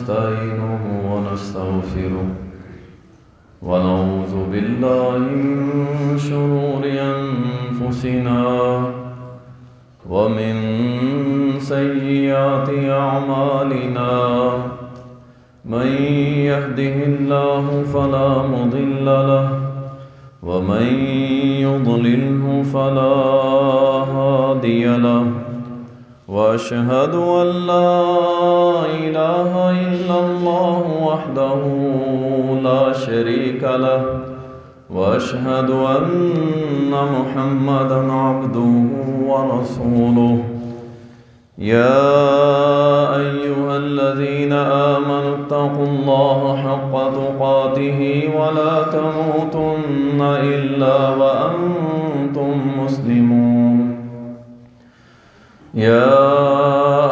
ونستعينه ونستغفره ونعوذ بالله من شرور أنفسنا ومن سيئات أعمالنا من يهده الله فلا مضل له ومن يضلله فلا هادي له وأشهد أن لا إله إلا الله وحده لا شريك له وأشهد أن محمدا عبده ورسوله يا أيها الذين آمنوا اتقوا الله حق تقاته ولا تموتن إلا وأنتم مسلمون يا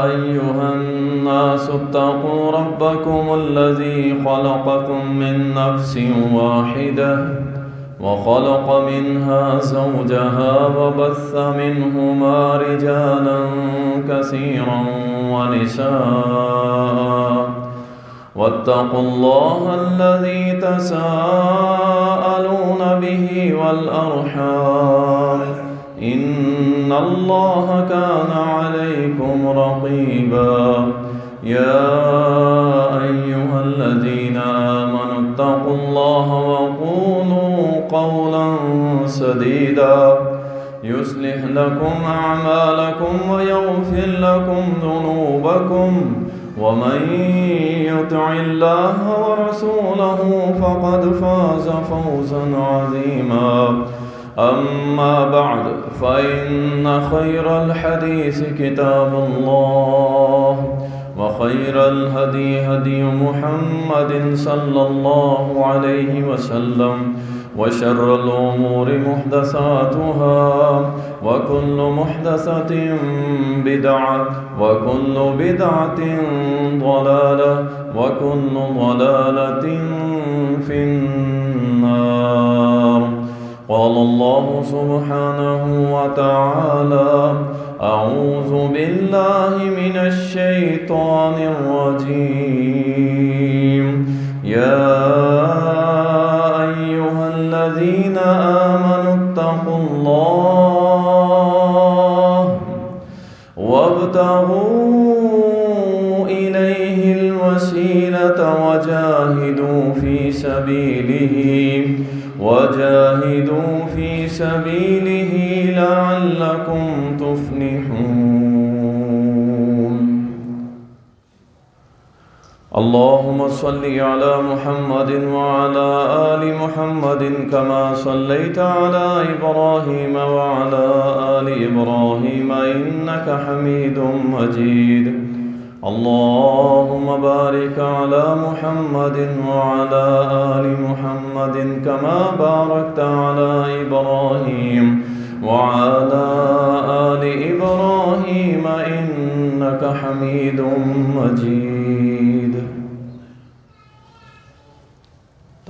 أيها الناس اتقوا ربكم الذي خلقكم من نفس واحدة وخلق منها زوجها وبث منهما رجالا كثيرا ونساء واتقوا الله الذي تساءلون به والأرحام إن الله كان عليكم رقيبا يا أيها الذين آمنوا اتقوا الله وقولوا قولا سديدا يصلح لكم أعمالكم ويغفر لكم ذنوبكم ومن يطع الله ورسوله فقد فاز فوزا عظيما أما بعد فإن خير الحديث كتاب الله وخير الهدي هدي محمد صلى الله عليه وسلم وشر الأمور محدثاتها وكل محدثة بدعة وكل بدعة ضلالة وكل ضلالة في النار. قال الله سبحانه وتعالى أعوذ بالله من الشيطان الرجيم يا أيها الذين آمنوا اتقوا الله وابتغوا إليه الوسيلة وجاهدوا في سبيله لعلكم تفلحون. اللهم صل على محمد وعلى آل محمد كما صليت على إبراهيم وعلى آل إبراهيم إنك حميد مجيد. اللهم بارك على محمد وعلى آل محمد كما باركت على إبراهيم وعلى آل إبراهيم إنك حميد مجيد.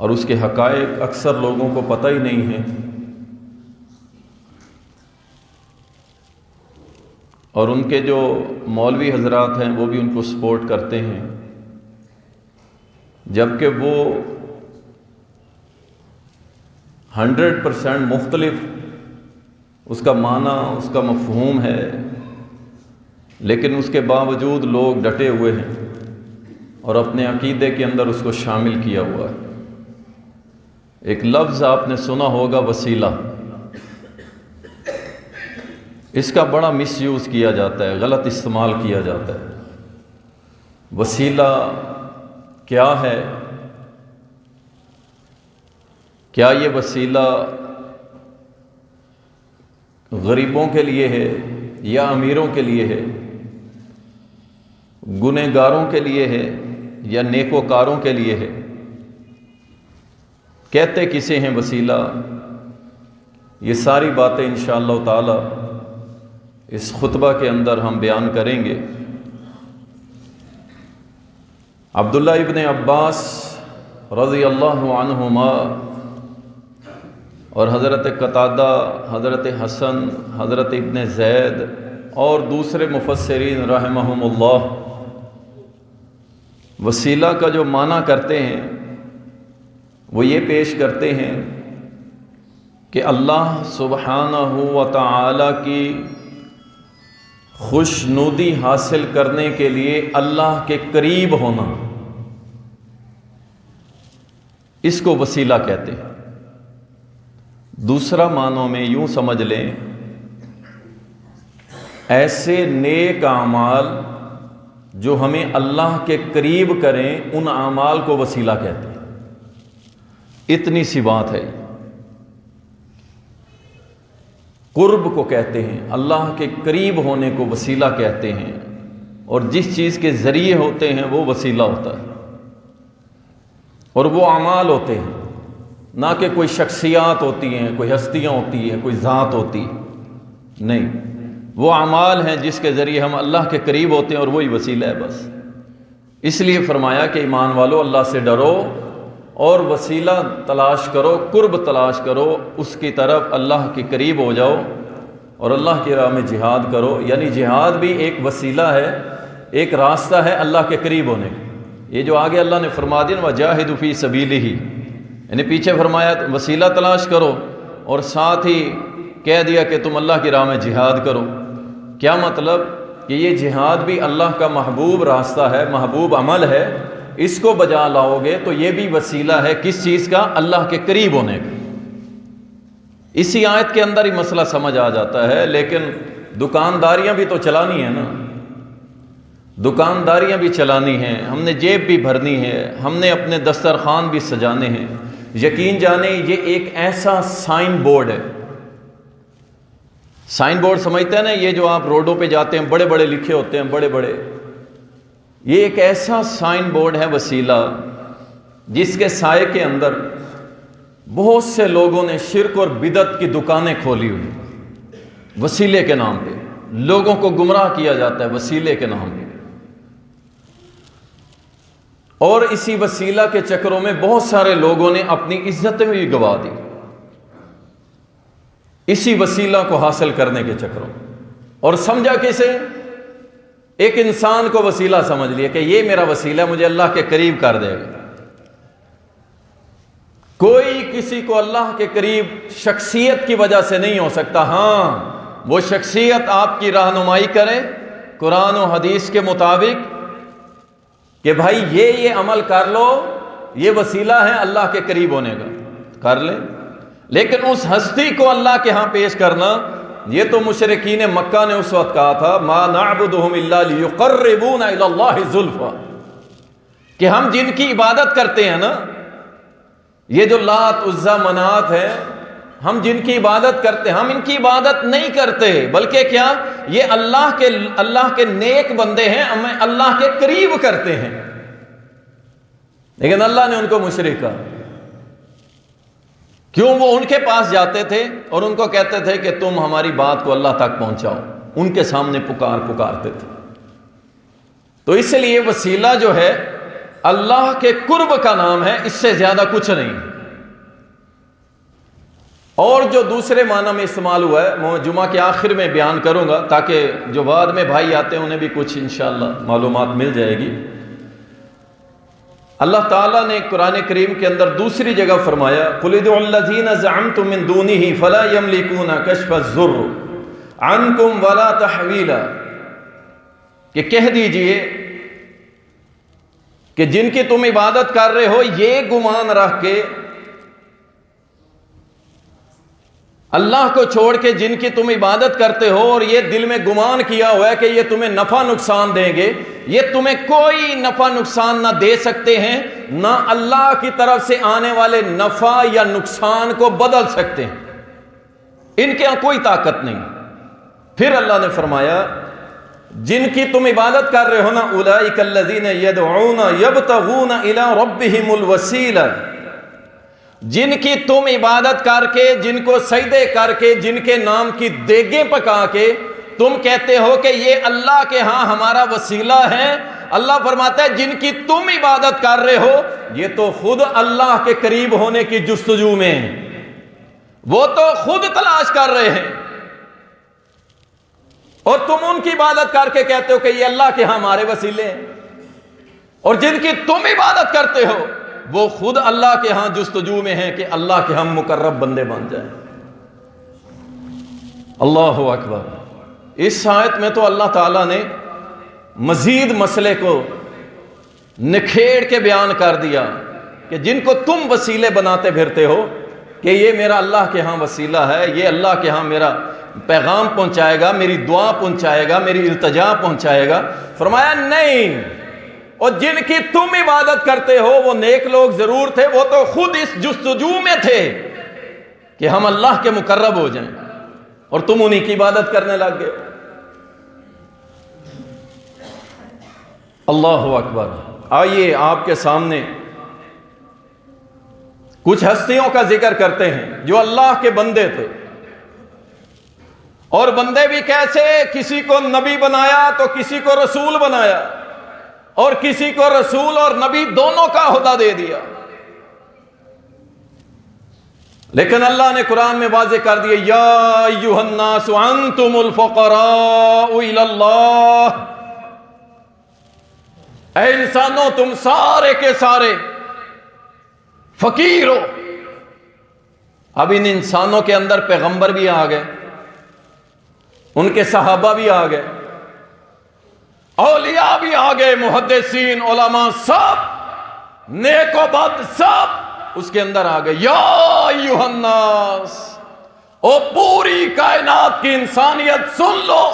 اور اس کے حقائق اکثر لوگوں کو پتہ ہی نہیں ہیں، اور ان کے جو مولوی حضرات ہیں وہ بھی ان کو سپورٹ کرتے ہیں، جبکہ وہ 100% مختلف اس کا معنی، اس کا مفہوم ہے، لیکن اس کے باوجود لوگ ڈٹے ہوئے ہیں اور اپنے عقیدے کے اندر اس کو شامل کیا ہوا ہے۔ ایک لفظ آپ نے سنا ہوگا، وسیلہ۔ اس کا بڑا مس یوز کیا جاتا ہے، غلط استعمال کیا جاتا ہے۔ وسیلہ کیا ہے؟ کیا یہ وسیلہ غریبوں کے لیے ہے یا امیروں کے لیے ہے؟ گنہگاروں کے لیے ہے یا نیکوکاروں کے لیے ہے؟ کہتے کسے ہیں وسیلہ؟ یہ ساری باتیں انشاءاللہ تعالی اس خطبہ کے اندر ہم بیان کریں گے۔ عبداللہ ابن عباس رضی اللہ عنہما اور حضرت قتادہ، حضرت حسن، حضرت ابن زید اور دوسرے مفسرین رحمہم اللہ وسیلہ کا جو معنی کرتے ہیں وہ یہ پیش کرتے ہیں کہ اللہ سبحانہ و تعالی کی خوشنودی حاصل کرنے کے لیے اللہ کے قریب ہونا، اس کو وسیلہ کہتے ہیں۔ دوسرا معنوں میں یوں سمجھ لیں، ایسے نیک اعمال جو ہمیں اللہ کے قریب کریں، ان اعمال کو وسیلہ کہتے ہیں۔ اتنی سی بات ہے۔ قرب کو کہتے ہیں، اللہ کے قریب ہونے کو وسیلہ کہتے ہیں، اور جس چیز کے ذریعے ہوتے ہیں وہ وسیلہ ہوتا ہے، اور وہ اعمال ہوتے ہیں، نہ کہ کوئی شخصیات ہوتی ہیں، کوئی ہستیاں ہوتی ہیں، کوئی ذات ہوتی ہے، نہیں، وہ اعمال ہیں جس کے ذریعے ہم اللہ کے قریب ہوتے ہیں، اور وہی وسیلہ ہے بس۔ اس لیے فرمایا کہ ایمان والو اللہ سے ڈرو اور وسیلہ تلاش کرو، قرب تلاش کرو، اس کی طرف اللہ کے قریب ہو جاؤ اور اللہ کی راہ میں جہاد کرو۔ یعنی جہاد بھی ایک وسیلہ ہے، ایک راستہ ہے اللہ کے قریب ہونے کا۔ یہ جو آگے اللہ نے فرما دیا وَجَاهِدُ فِي سَبِيلِهِ، یعنی پیچھے فرمایا وسیلہ تلاش کرو اور ساتھ ہی کہہ دیا کہ تم اللہ کی راہ میں جہاد کرو۔ کیا مطلب؟ کہ یہ جہاد بھی اللہ کا محبوب راستہ ہے، محبوب عمل ہے، اس کو بجا لاؤ گے تو یہ بھی وسیلہ ہے کس چیز کا؟ اللہ کے قریب ہونے کا۔ اسی آیت کے اندر ہی مسئلہ سمجھ آ جاتا ہے، لیکن دکانداریاں بھی تو چلانی ہیں نا، دکانداریاں بھی چلانی ہیں، ہم نے جیب بھی بھرنی ہے، ہم نے اپنے دسترخوان بھی سجانے ہیں۔ یقین جانیں یہ ایک ایسا سائن بورڈ ہے، سائن بورڈ سمجھتے ہیں نا، یہ جو آپ روڈوں پہ جاتے ہیں بڑے بڑے لکھے ہوتے ہیں، بڑے بڑے، یہ ایک ایسا سائن بورڈ ہے وسیلہ، جس کے سائے کے اندر بہت سے لوگوں نے شرک اور بدعت کی دکانیں کھولی ہوئی، وسیلے کے نام پہ لوگوں کو گمراہ کیا جاتا ہے، وسیلے کے نام پہ۔ اور اسی وسیلہ کے چکروں میں بہت سارے لوگوں نے اپنی عزتیں بھی گوا دی، اسی وسیلہ کو حاصل کرنے کے چکروں میں۔ اور سمجھا کسے؟ ایک انسان کو وسیلہ سمجھ لیا کہ یہ میرا وسیلہ مجھے اللہ کے قریب کر دے گا۔ کوئی کسی کو اللہ کے قریب شخصیت کی وجہ سے نہیں ہو سکتا، ہاں وہ شخصیت آپ کی رہنمائی کرے قرآن و حدیث کے مطابق کہ بھائی یہ عمل کر لو، یہ وسیلہ ہے اللہ کے قریب ہونے کا، کر لیں۔ لیکن اس ہستی کو اللہ کے ہاں پیش کرنا، یہ تو مشرکین مکہ نے اس وقت کہا تھا ما نعبدہم الا لیقربونا الی اللہ زلفا، کہ ہم جن کی عبادت کرتے ہیں نا، یہ جو لات عزا منات ہے، ہم جن کی عبادت کرتے ہیں، ہم ان کی عبادت نہیں کرتے، بلکہ کیا؟ یہ اللہ کے نیک بندے ہیں، ہمیں اللہ کے قریب کرتے ہیں۔ لیکن اللہ نے ان کو مشرک کہا۔ کیوں؟ وہ ان کے پاس جاتے تھے اور ان کو کہتے تھے کہ تم ہماری بات کو اللہ تک پہنچاؤ، ان کے سامنے پکارتے تھے۔ تو اس لیے وسیلہ جو ہے اللہ کے قرب کا نام ہے، اس سے زیادہ کچھ نہیں۔ اور جو دوسرے معنی میں استعمال ہوا ہے میں جمعہ کے آخر میں بیان کروں گا، تاکہ جو بعد میں بھائی آتے ہیں انہیں بھی کچھ انشاءاللہ معلومات مل جائے گی۔ اللہ تعالیٰ نے قرآن کریم کے اندر دوسری جگہ فرمایا قُلِ ادْعُوا الَّذِينَ زَعَمْتُم مِّن دُونِهِ فَلَا يَمْلِكُونَ كَشْفَ الضُّرِّ عَنكُمْ وَلَا تَحْوِيلًا، کہ کہہ دیجئے کہ جن کی تم عبادت کر رہے ہو یہ گمان رکھ کے، اللہ کو چھوڑ کے جن کی تم عبادت کرتے ہو اور یہ دل میں گمان کیا ہوا ہے کہ یہ تمہیں نفع نقصان دیں گے، یہ تمہیں کوئی نفع نقصان نہ دے سکتے ہیں، نہ اللہ کی طرف سے آنے والے نفع یا نقصان کو بدل سکتے ہیں، ان کے یہاں کوئی طاقت نہیں۔ پھر اللہ نے فرمایا جن کی تم عبادت کر رہے ہو نا، اولئک الذین یدعون یبتغون الی ربہم الوسیلہ، جن کی تم عبادت کر کے، جن کو سجدے کر کے، جن کے نام کی دیگیں پکا کے تم کہتے ہو کہ یہ اللہ کے ہاں ہمارا وسیلہ ہے، اللہ فرماتا ہے جن کی تم عبادت کر رہے ہو یہ تو خود اللہ کے قریب ہونے کی جستجو میں ہیں، وہ تو خود تلاش کر رہے ہیں، اور تم ان کی عبادت کر کے کہتے ہو کہ یہ اللہ کے ہاں ہمارے وسیلے ہیں، اور جن کی تم عبادت کرتے ہو وہ خود اللہ کے ہاں جستجو میں ہیں کہ اللہ کے ہم مقرب بندے بن جائیں۔ اللہ اکبر۔ اس آیت میں تو اللہ تعالیٰ نے مزید مسئلے کو نکھیڑ کے بیان کر دیا کہ جن کو تم وسیلے بناتے پھرتے ہو کہ یہ میرا اللہ کے ہاں وسیلہ ہے، یہ اللہ کے ہاں میرا پیغام پہنچائے گا، میری دعا پہنچائے گا، میری التجا پہنچائے گا، فرمایا نہیں، اور جن کی تم عبادت کرتے ہو وہ نیک لوگ ضرور تھے، وہ تو خود اس جستجو میں تھے کہ ہم اللہ کے مقرب ہو جائیں، اور تم انہی کی عبادت کرنے لگ گئے۔ اللہ اکبر۔ آئیے آپ کے سامنے کچھ ہستیوں کا ذکر کرتے ہیں جو اللہ کے بندے تھے، اور بندے بھی کیسے، کسی کو نبی بنایا تو کسی کو رسول بنایا، اور کسی کو رسول اور نبی دونوں کا عہدہ دے دیا، لیکن اللہ نے قرآن میں واضح کر دیا یا ایھا الناس انتم الفقراء الی اللہ، اے انسانوں تم سارے کے سارے فقیر ہو۔ اب ان انسانوں کے اندر پیغمبر بھی آ گئے، ان کے صحابہ بھی آ گئے، اولیاء بھی آ گئے، محدثین، علماء، سب نیک و بد سب اس کے اندر آ گئے۔ یا ایھا الناس، او پوری کائنات کی انسانیت سن لو،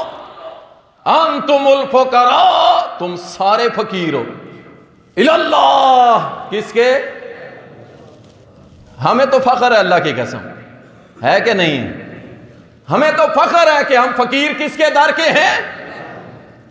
انتم الفقراء، تم سارے فقیر ہو، الی اللہ، کس کے؟ ہمیں تو فخر ہے اللہ کی قسم، ہے کہ نہیں؟ ہمیں تو فخر ہے کہ ہم فقیر کس کے در کے ہیں؟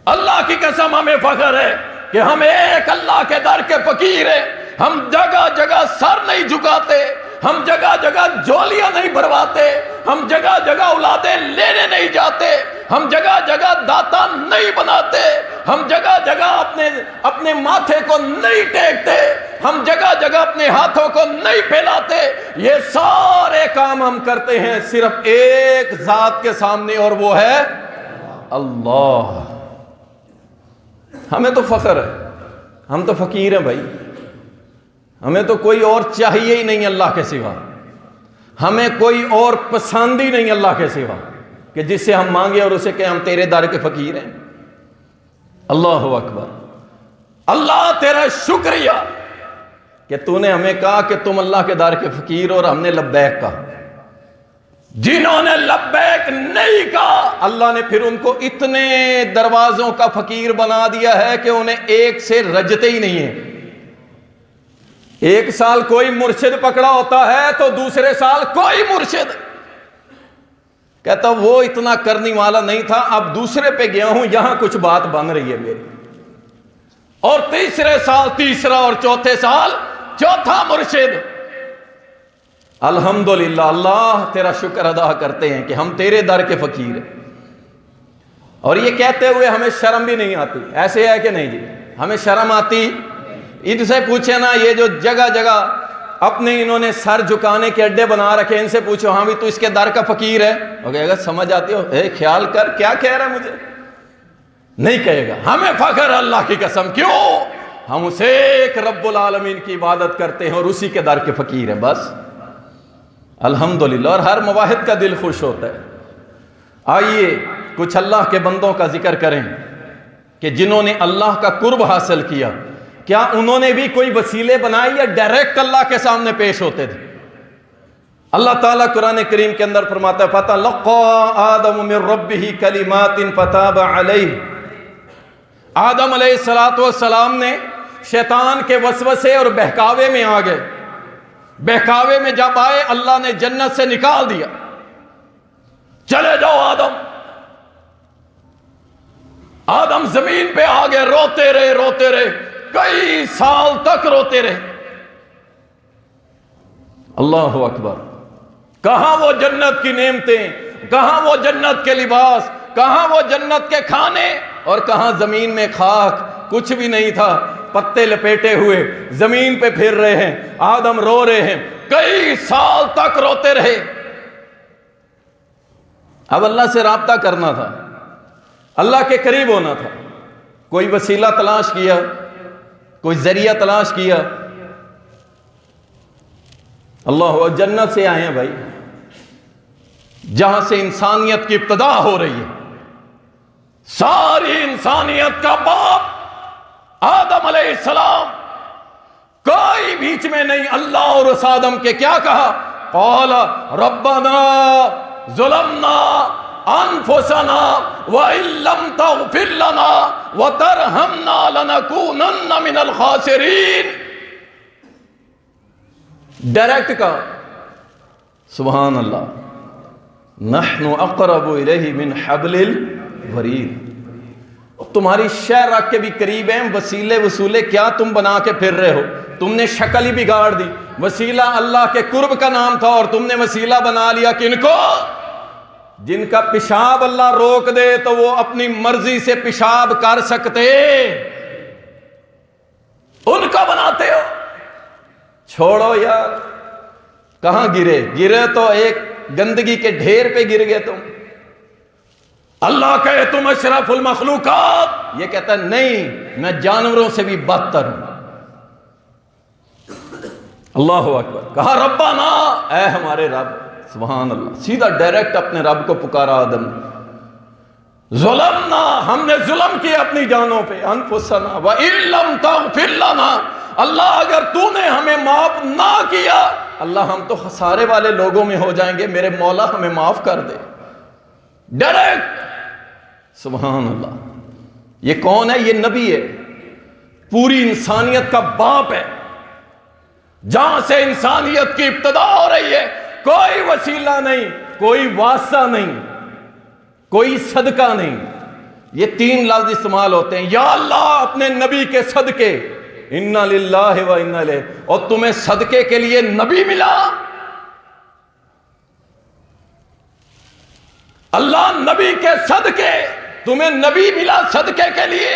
اللہ کی قسم ہمیں فخر ہے کہ ہم ایک اللہ کے در کے فقیر ہیں۔ ہم جگہ جگہ سر نہیں جھکاتے، ہم جگہ جگہ جولیاں نہیں بھرواتے، ہم جگہ جگہ اولادیں لینے نہیں جاتے، ہم جگہ جگہ داتا نہیں بناتے، ہم جگہ جگہ اپنے ماتھے کو نہیں ٹیکتے، ہم جگہ جگہ اپنے ہاتھوں کو نہیں پھیلاتے، یہ سارے کام ہم کرتے ہیں صرف ایک ذات کے سامنے، اور وہ ہے اللہ۔ ہمیں تو فخر ہے، ہم تو فقیر ہیں بھائی، ہمیں تو کوئی اور چاہیے ہی نہیں اللہ کے سوا، ہمیں کوئی اور پسند ہی نہیں اللہ کے سوا کہ جس سے ہم مانگیں اور اسے کہ ہم تیرے در کے فقیر ہیں۔ اللہ اکبر۔ اللہ تیرا شکریہ کہ تو نے ہمیں کہا کہ تم اللہ کے در کے فقیر ہو، اور ہم نے لبیک کہا۔ جنہوں نے لبیک نہیں کہا اللہ نے پھر ان کو اتنے دروازوں کا فقیر بنا دیا ہے کہ انہیں ایک سے رجتے ہی نہیں ہیں۔ ایک سال کوئی مرشد پکڑا ہوتا ہے تو دوسرے سال کوئی مرشد کہتا وہ اتنا کرنے والا نہیں تھا، اب دوسرے پہ گیا ہوں، یہاں کچھ بات بن رہی ہے میری، اور تیسرے سال تیسرا، اور چوتھے سال چوتھا مرشد۔ الحمدللہ، اللہ تیرا شکر ادا کرتے ہیں کہ ہم تیرے در کے فقیر ہیں، اور یہ کہتے ہوئے ہمیں شرم بھی نہیں آتی، ایسے ہے کہ نہیں جی؟ ہمیں شرم آتی ان سے پوچھے نا یہ جو جگہ جگہ اپنے انہوں نے سر جھکانے کے اڈے بنا رکھے، ان سے پوچھو ہاں بھی تو اس کے در کا فقیر ہے، وہ کہے گا سمجھ آتی ہو، اے خیال کر کیا کہہ رہا ہے مجھے، نہیں کہے گا۔ ہمیں فخر اللہ کی قسم، کیوں؟ ہم اسے ایک رب العالمین کی عبادت کرتے ہیں اور اسی کے در کے فقیر ہیں، بس الحمدللہ۔ اور ہر موحد کا دل خوش ہوتا ہے۔ آئیے کچھ اللہ کے بندوں کا ذکر کریں کہ جنہوں نے اللہ کا قرب حاصل کیا، کیا انہوں نے بھی کوئی وسیلے بنائے یا ڈائریکٹ اللہ کے سامنے پیش ہوتے تھے؟ اللہ تعالیٰ قرآن کریم کے اندر فرماتا ہے فَتَلَقَّىٰ آدَمُ مِن رَبِّهِ كَلِمَاتٍ فَتَابَ عَلَيْهِ۔ آدم علیہ السلام نے شیطان کے وسوسے اور بہکاوے میں آ گئے، بہکاوے میں جب آئے اللہ نے جنت سے نکال دیا، چلے جاؤ آدم۔ آدم زمین پہ آ گئے، روتے رہے کئی سال تک روتے رہے۔ اللہ اکبر، کہاں وہ جنت کی نعمتیں، کہاں وہ جنت کے لباس، کہاں وہ جنت کے کھانے، اور کہاں زمین میں خاک، کچھ بھی نہیں تھا، پتے لپیٹے ہوئے زمین پہ پھر رہے ہیں۔ آدم رو رہے ہیں، کئی سال تک روتے رہے۔ اب اللہ سے رابطہ کرنا تھا، اللہ کے قریب ہونا تھا، کوئی وسیلہ تلاش کیا، کوئی ذریعہ تلاش کیا۔ اللہ جنت سے آئے ہیں بھائی، جہاں سے انسانیت کی ابتدا ہو رہی ہے، ساری انسانیت کا باپ آدم علیہ السلام، کوئی بیچ میں نہیں۔ اللہ اور اس آدم کے کیا کہا؟ قال ربنا ظلمنا انفسنا وان لم تغفر لنا وترحمنا لنکونن من الخاسرین۔ ڈائریکٹ کہا، سبحان اللہ، نحن اقرب الیہ من حبل الورید۔ تمہاری شہ رکھ کے بھی قریب ہیں، وسیلے وسولے کیا تم بنا کے پھر رہے ہو؟ تم نے شکل ہی بگاڑ دی۔ وسیلہ اللہ کے قرب کا نام تھا اور تم نے وسیلہ بنا لیا کن کو؟ جن کا پیشاب اللہ روک دے تو وہ اپنی مرضی سے پیشاب کر سکتے، ان کا بناتے ہو۔ چھوڑو یار، کہاں گرے تو ایک گندگی کے ڈھیر پہ گر گئے تم۔ اللہ کہے تم اشرف المخلوقات، یہ کہتا ہے نہیں، میں جانوروں سے بھی بدتر ہوں۔ اللہ اکبر، کہا ربنا، اے ہمارے رب، سبحان اللہ، سیدھا ڈائریکٹ اپنے رب کو پکارا آدم نے۔ ظلمنا، ہم نے ظلم کیا اپنی جانوں پہ، انفسنا وان لم تغفر لنا، اللہ اگر تو نے ہمیں معاف نہ کیا، اللہ ہم تو خسارے والے لوگوں میں ہو جائیں گے، میرے مولا ہمیں معاف کر دے۔ ڈائریکٹ، سبحان اللہ۔ یہ کون ہے؟ یہ نبی ہے، پوری انسانیت کا باپ ہے، جہاں سے انسانیت کی ابتدا ہو رہی ہے۔ کوئی وسیلہ نہیں، کوئی واسطہ نہیں، کوئی صدقہ نہیں۔ یہ تین لفظ استعمال ہوتے ہیں، یا اللہ اپنے نبی کے صدقے، انا للہ و انا الیہ، اور تمہیں صدقے کے لیے نبی ملا۔ اللہ نبی کے صدقے، تمہیں نبی ملا صدقے کے لیے۔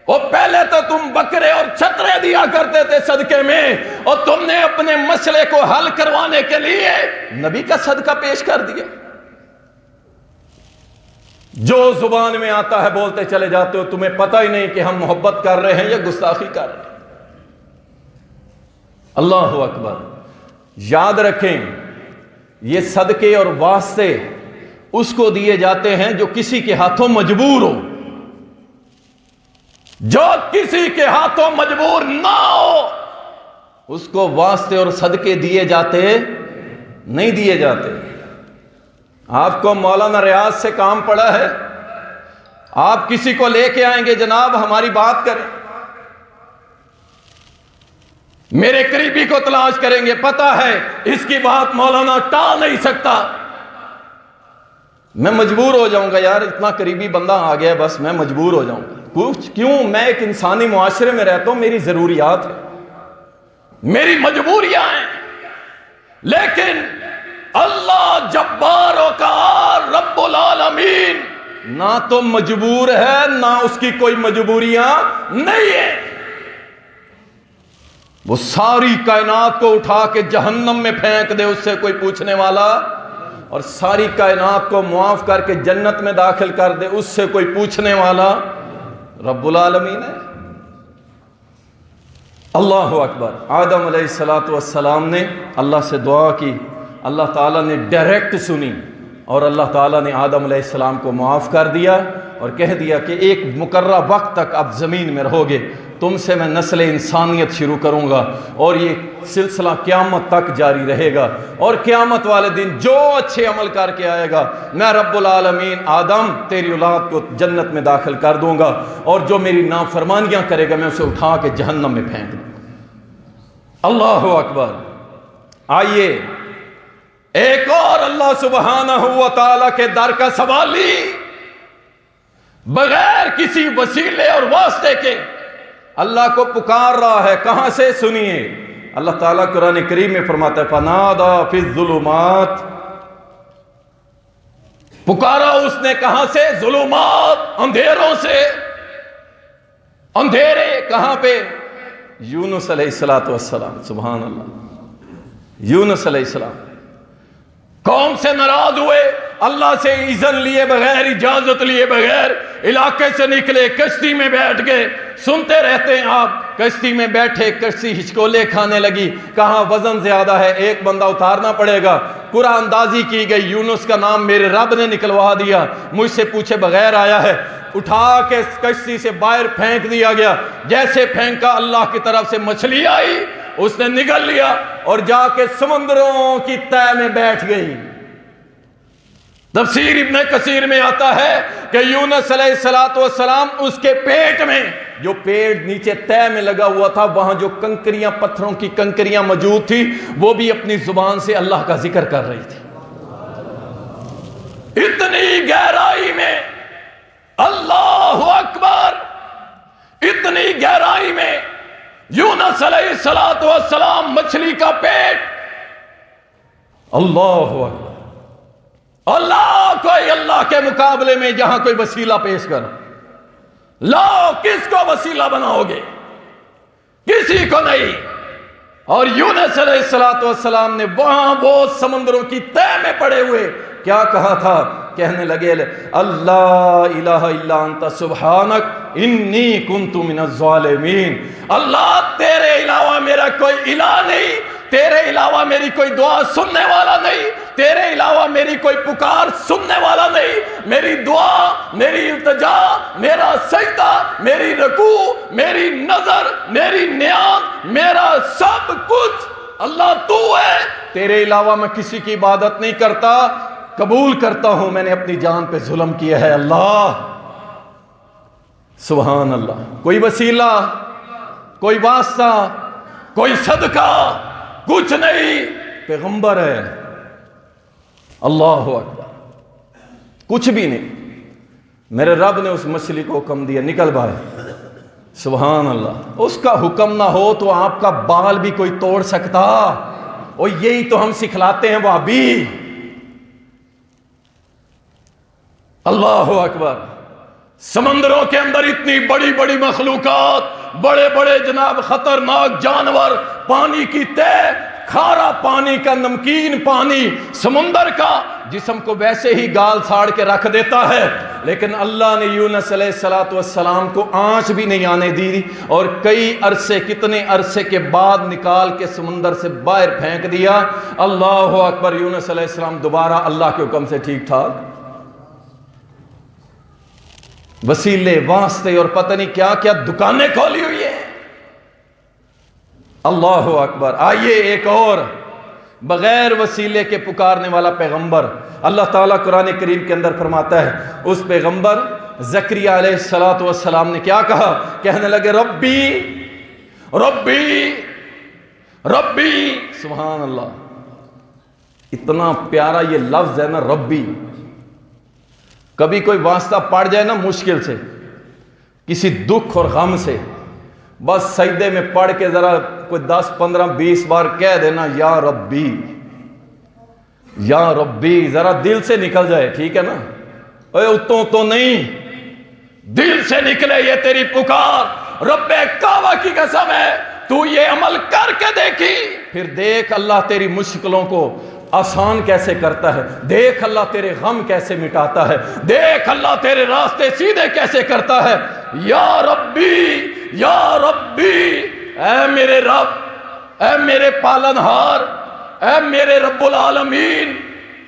اور پہلے تو تم بکرے اور چھترے دیا کرتے تھے صدقے میں، اور تم نے اپنے مسئلے کو حل کروانے کے لیے نبی کا صدقہ پیش کر دیا۔ جو زبان میں آتا ہے بولتے چلے جاتے ہو، تمہیں پتہ ہی نہیں کہ ہم محبت کر رہے ہیں یا گستاخی کر رہے ہیں۔ اللہ اکبر۔ یاد رکھیں، یہ صدقے اور واسطے اس کو دیے جاتے ہیں جو کسی کے ہاتھوں مجبور ہو۔ جو کسی کے ہاتھوں مجبور نہ ہو اس کو واسطے اور صدقے دیے جاتے نہیں دیے جاتے۔ آپ کو مولانا ریاض سے کام پڑا ہے، آپ کسی کو لے کے آئیں گے، جناب ہماری بات کریں، میرے قریبی کو تلاش کریں گے، پتہ ہے اس کی بات مولانا ٹال نہیں سکتا، میں مجبور ہو جاؤں گا، یار اتنا قریبی بندہ آ گیا، بس میں مجبور ہو جاؤں گا۔ کچھ کیوں؟ میں ایک انسانی معاشرے میں رہتا ہوں، میری ضروریات ہیں، میری مجبوریاں ہیں، لیکن اللہ جبار و قہار رب العالمین نہ تو مجبور ہے، نہ اس کی کوئی مجبوریاں نہیں ہے۔ وہ ساری کائنات کو اٹھا کے جہنم میں پھینک دے، اس سے کوئی پوچھنے والا، اور ساری کائنات کو معاف کر کے جنت میں داخل کر دے، اس سے کوئی پوچھنے والا رب العالمین ہے۔ اللہ اکبر۔ آدم علیہ السلام نے اللہ سے دعا کی، اللہ تعالیٰ نے ڈائریکٹ سنی، اور اللہ تعالیٰ نے آدم علیہ السلام کو معاف کر دیا اور کہہ دیا کہ ایک مقررہ وقت تک اب زمین میں رہو گے، تم سے میں نسل انسانیت شروع کروں گا، اور یہ سلسلہ قیامت تک جاری رہے گا، اور قیامت والے دن جو اچھے عمل کر کے آئے گا میں رب العالمین آدم تیری اولاد کو جنت میں داخل کر دوں گا، اور جو میری نافرمانیاں کرے گا میں اسے اٹھا کے جہنم میں پھینک دوں۔ اللہ اکبر۔ آئیے ایک اور اللہ سبحانہ و تعالیٰ کے در کا سوالی، بغیر کسی وسیلے اور واسطے کے اللہ کو پکار رہا ہے۔ کہاں سے؟ سنیے، اللہ تعالیٰ قرآن کریم میں فرماتا ہے فَنَادَى فِي الظُّلُمَاتِ، پکارا اس نے کہاں سے؟ ظلمات، اندھیروں سے۔ اندھیرے کہاں پہ؟ یونس علیہ السلام، سبحان اللہ، یونس علیہ السلام قوم سے ناراض ہوئے، اللہ سے اذن لیے بغیر، اجازت لیے بغیر علاقے سے نکلے، کشتی میں بیٹھ گئے۔ سنتے رہتے ہیں آپ، کشتی میں بیٹھے، کشتی ہچکولے کھانے لگی، کہاں وزن زیادہ ہے، ایک بندہ اتارنا پڑے گا، قرآن اندازی کی گئی، یونس کا نام میرے رب نے نکلوا دیا، مجھ سے پوچھے بغیر آیا ہے، اٹھا کے کشتی سے باہر پھینک دیا گیا، جیسے پھینکا اللہ کی طرف سے مچھلی آئی، اس نے نگل لیا اور جا کے سمندروں کی تہ میں بیٹھ گئی۔ تفسیر ابن کثیر میں آتا ہے کہ یونس علیہ السلام اس کے پیٹ میں، جو پیٹ نیچے تہ میں لگا ہوا تھا، وہاں جو کنکریاں، پتھروں کی کنکریاں موجود تھی، وہ بھی اپنی زبان سے اللہ کا ذکر کر رہی تھی۔ اتنی گہرائی میں، اللہ اکبر، اتنی گہرائی میں یونس علیہ السلام، مچھلی کا پیٹ، اللہ اکبر۔ اللہ کوئی اللہ کے مقابلے میں جہاں کوئی وسیلہ پیش کر، لاؤ کس کو وسیلہ بناؤ گے؟ کسی کو نہیں۔ اور یونس علیہ السلام نے وہاں وہ سمندروں کی تہ میں پڑے ہوئے کیا کہا تھا؟ کہنے لگے اللہ الہ الا انت سبحانک انی کنت من الظالمین، اللہ تیرے علاوہ میرا کوئی الہ نہیں، تیرے علاوہ میری کوئی دعا سننے والا نہیں، تیرے علاوہ میری کوئی پکار سننے والا نہیں، میری دعا، میری التجا، میرا سجدہ، میری رکوع، میری نظر، میری نیاز، میرا سب کچھ اللہ تو ہے، تیرے علاوہ میں کسی کی عبادت نہیں کرتا، قبول کرتا ہوں میں نے اپنی جان پہ ظلم کیا ہے اللہ۔ سبحان اللہ۔ کوئی وسیلہ، کوئی واسطہ، کوئی صدقہ، کچھ نہیں، پیغمبر ہے، اللہ اکبر، کچھ بھی نہیں۔ میرے رب نے اس مچھلی کو حکم دیا نکل باہر، سبحان اللہ۔ اس کا حکم نہ ہو تو آپ کا بال بھی کوئی توڑ سکتا، اور یہی تو ہم سکھلاتے ہیں وہابی۔ اللہ اکبر۔ سمندروں کے اندر اتنی بڑی بڑی مخلوقات، بڑے بڑے جناب خطرناک جانور، پانی کی تہ، کھارا پانی کا، نمکین پانی، سمندر کا، جسم کو ویسے ہی گال ساڑ کے رکھ دیتا ہے، لیکن اللہ نے یونس علیہ السلام کو آنچ بھی نہیں آنے دی، اور کئی عرصے، کتنے عرصے کے بعد نکال کے سمندر سے باہر پھینک دیا۔ اللہ اکبر۔ یونس علیہ السلام دوبارہ اللہ کے حکم سے ٹھیک ٹھاک۔ وسیلے، واسطے اور پتہ نہیں کیا کیا دکانیں کھولی ہوئی ہیں۔ اللہ اکبر۔ آئیے ایک اور بغیر وسیلے کے پکارنے والا پیغمبر، اللہ تعالیٰ قرآن کریم کے اندر فرماتا ہے، اس پیغمبر زکریا علیہ السلام نے کیا کہا؟ کہنے لگے ربی ربی ربی، سبحان اللہ۔ اتنا پیارا یہ لفظ ہے نا ربی۔ کبھی کوئی واسطہ پڑ جائے نا مشکل سے، کسی دکھ اور غم سے، بس سجدے میں پڑھ کے ذرا کوئی 10 15 20 بار کہہ دینا یا ربی یا ربی، ذرا دل سے نکل جائے، ٹھیک ہے نا؟ اے اتوں تو نہیں، دل سے نکلے یہ تیری پکار۔ رب کعبہ کی قسم ہے، تو یہ عمل کر کے دیکھی، پھر دیکھ اللہ تیری مشکلوں کو آسان کیسے کرتا ہے، دیکھ اللہ تیرے غم کیسے مٹاتا ہے، دیکھ اللہ تیرے راستے سیدھے کیسے کرتا ہے۔ یا ربی یا ربی، اے میرے رب، اے میرے پالنہار، اے میرے رب العالمین۔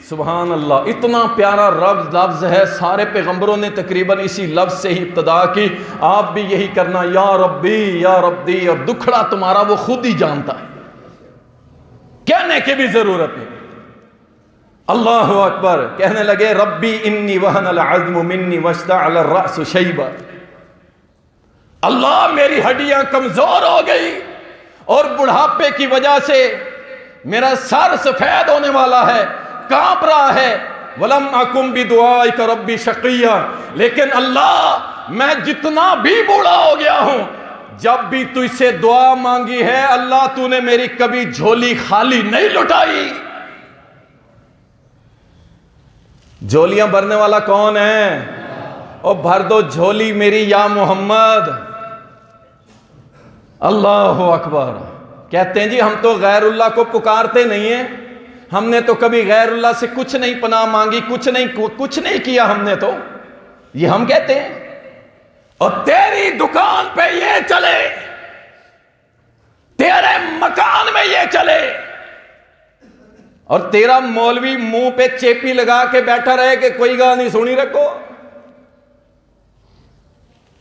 سبحان اللہ، اتنا پیارا لفظ ہے، سارے پیغمبروں نے تقریباً اسی لفظ سے ہی ابتدا کی، آپ بھی یہی کرنا، یا ربی یا ربی، اور دکھڑا تمہارا وہ خود ہی جانتا ہے، کہنے کی بھی ضرورت نہیں۔ اللہ اکبر، کہنے لگے ربی انی وہن العظم منی واشتعل الرأس شیبا، اللہ میری ہڈیاں کمزور ہو گئی اور بڑھاپے کی وجہ سے میرا سر سفید ہونے والا ہے، کانپ رہا ہے۔ وَلَمْ أَكُمْ بِدُعَائِكَ رَبِّ شَقِيًّا، لیکن اللہ میں جتنا بھی بوڑھا ہو گیا ہوں، جب بھی تجھ سے دعا مانگی ہے اللہ تو نے میری کبھی جھولی خالی نہیں لٹائی۔ جھولیاں بھرنے والا کون ہے؟ اور بھر دو جھولی میری یا محمد۔ اللہ اکبر، کہتے ہیں جی ہم تو غیر اللہ کو پکارتے نہیں ہیں، ہم نے تو کبھی غیر اللہ سے کچھ نہیں پناہ مانگی، کچھ نہیں کیا ہم نے، تو یہ ہم کہتے ہیں۔ اور تیری دکان پہ یہ چلے، تیرے مکان میں یہ چلے، اور تیرا مولوی منہ پہ چیپی لگا کے بیٹھا رہے کہ کوئی گاہ نہیں سنی رکھو،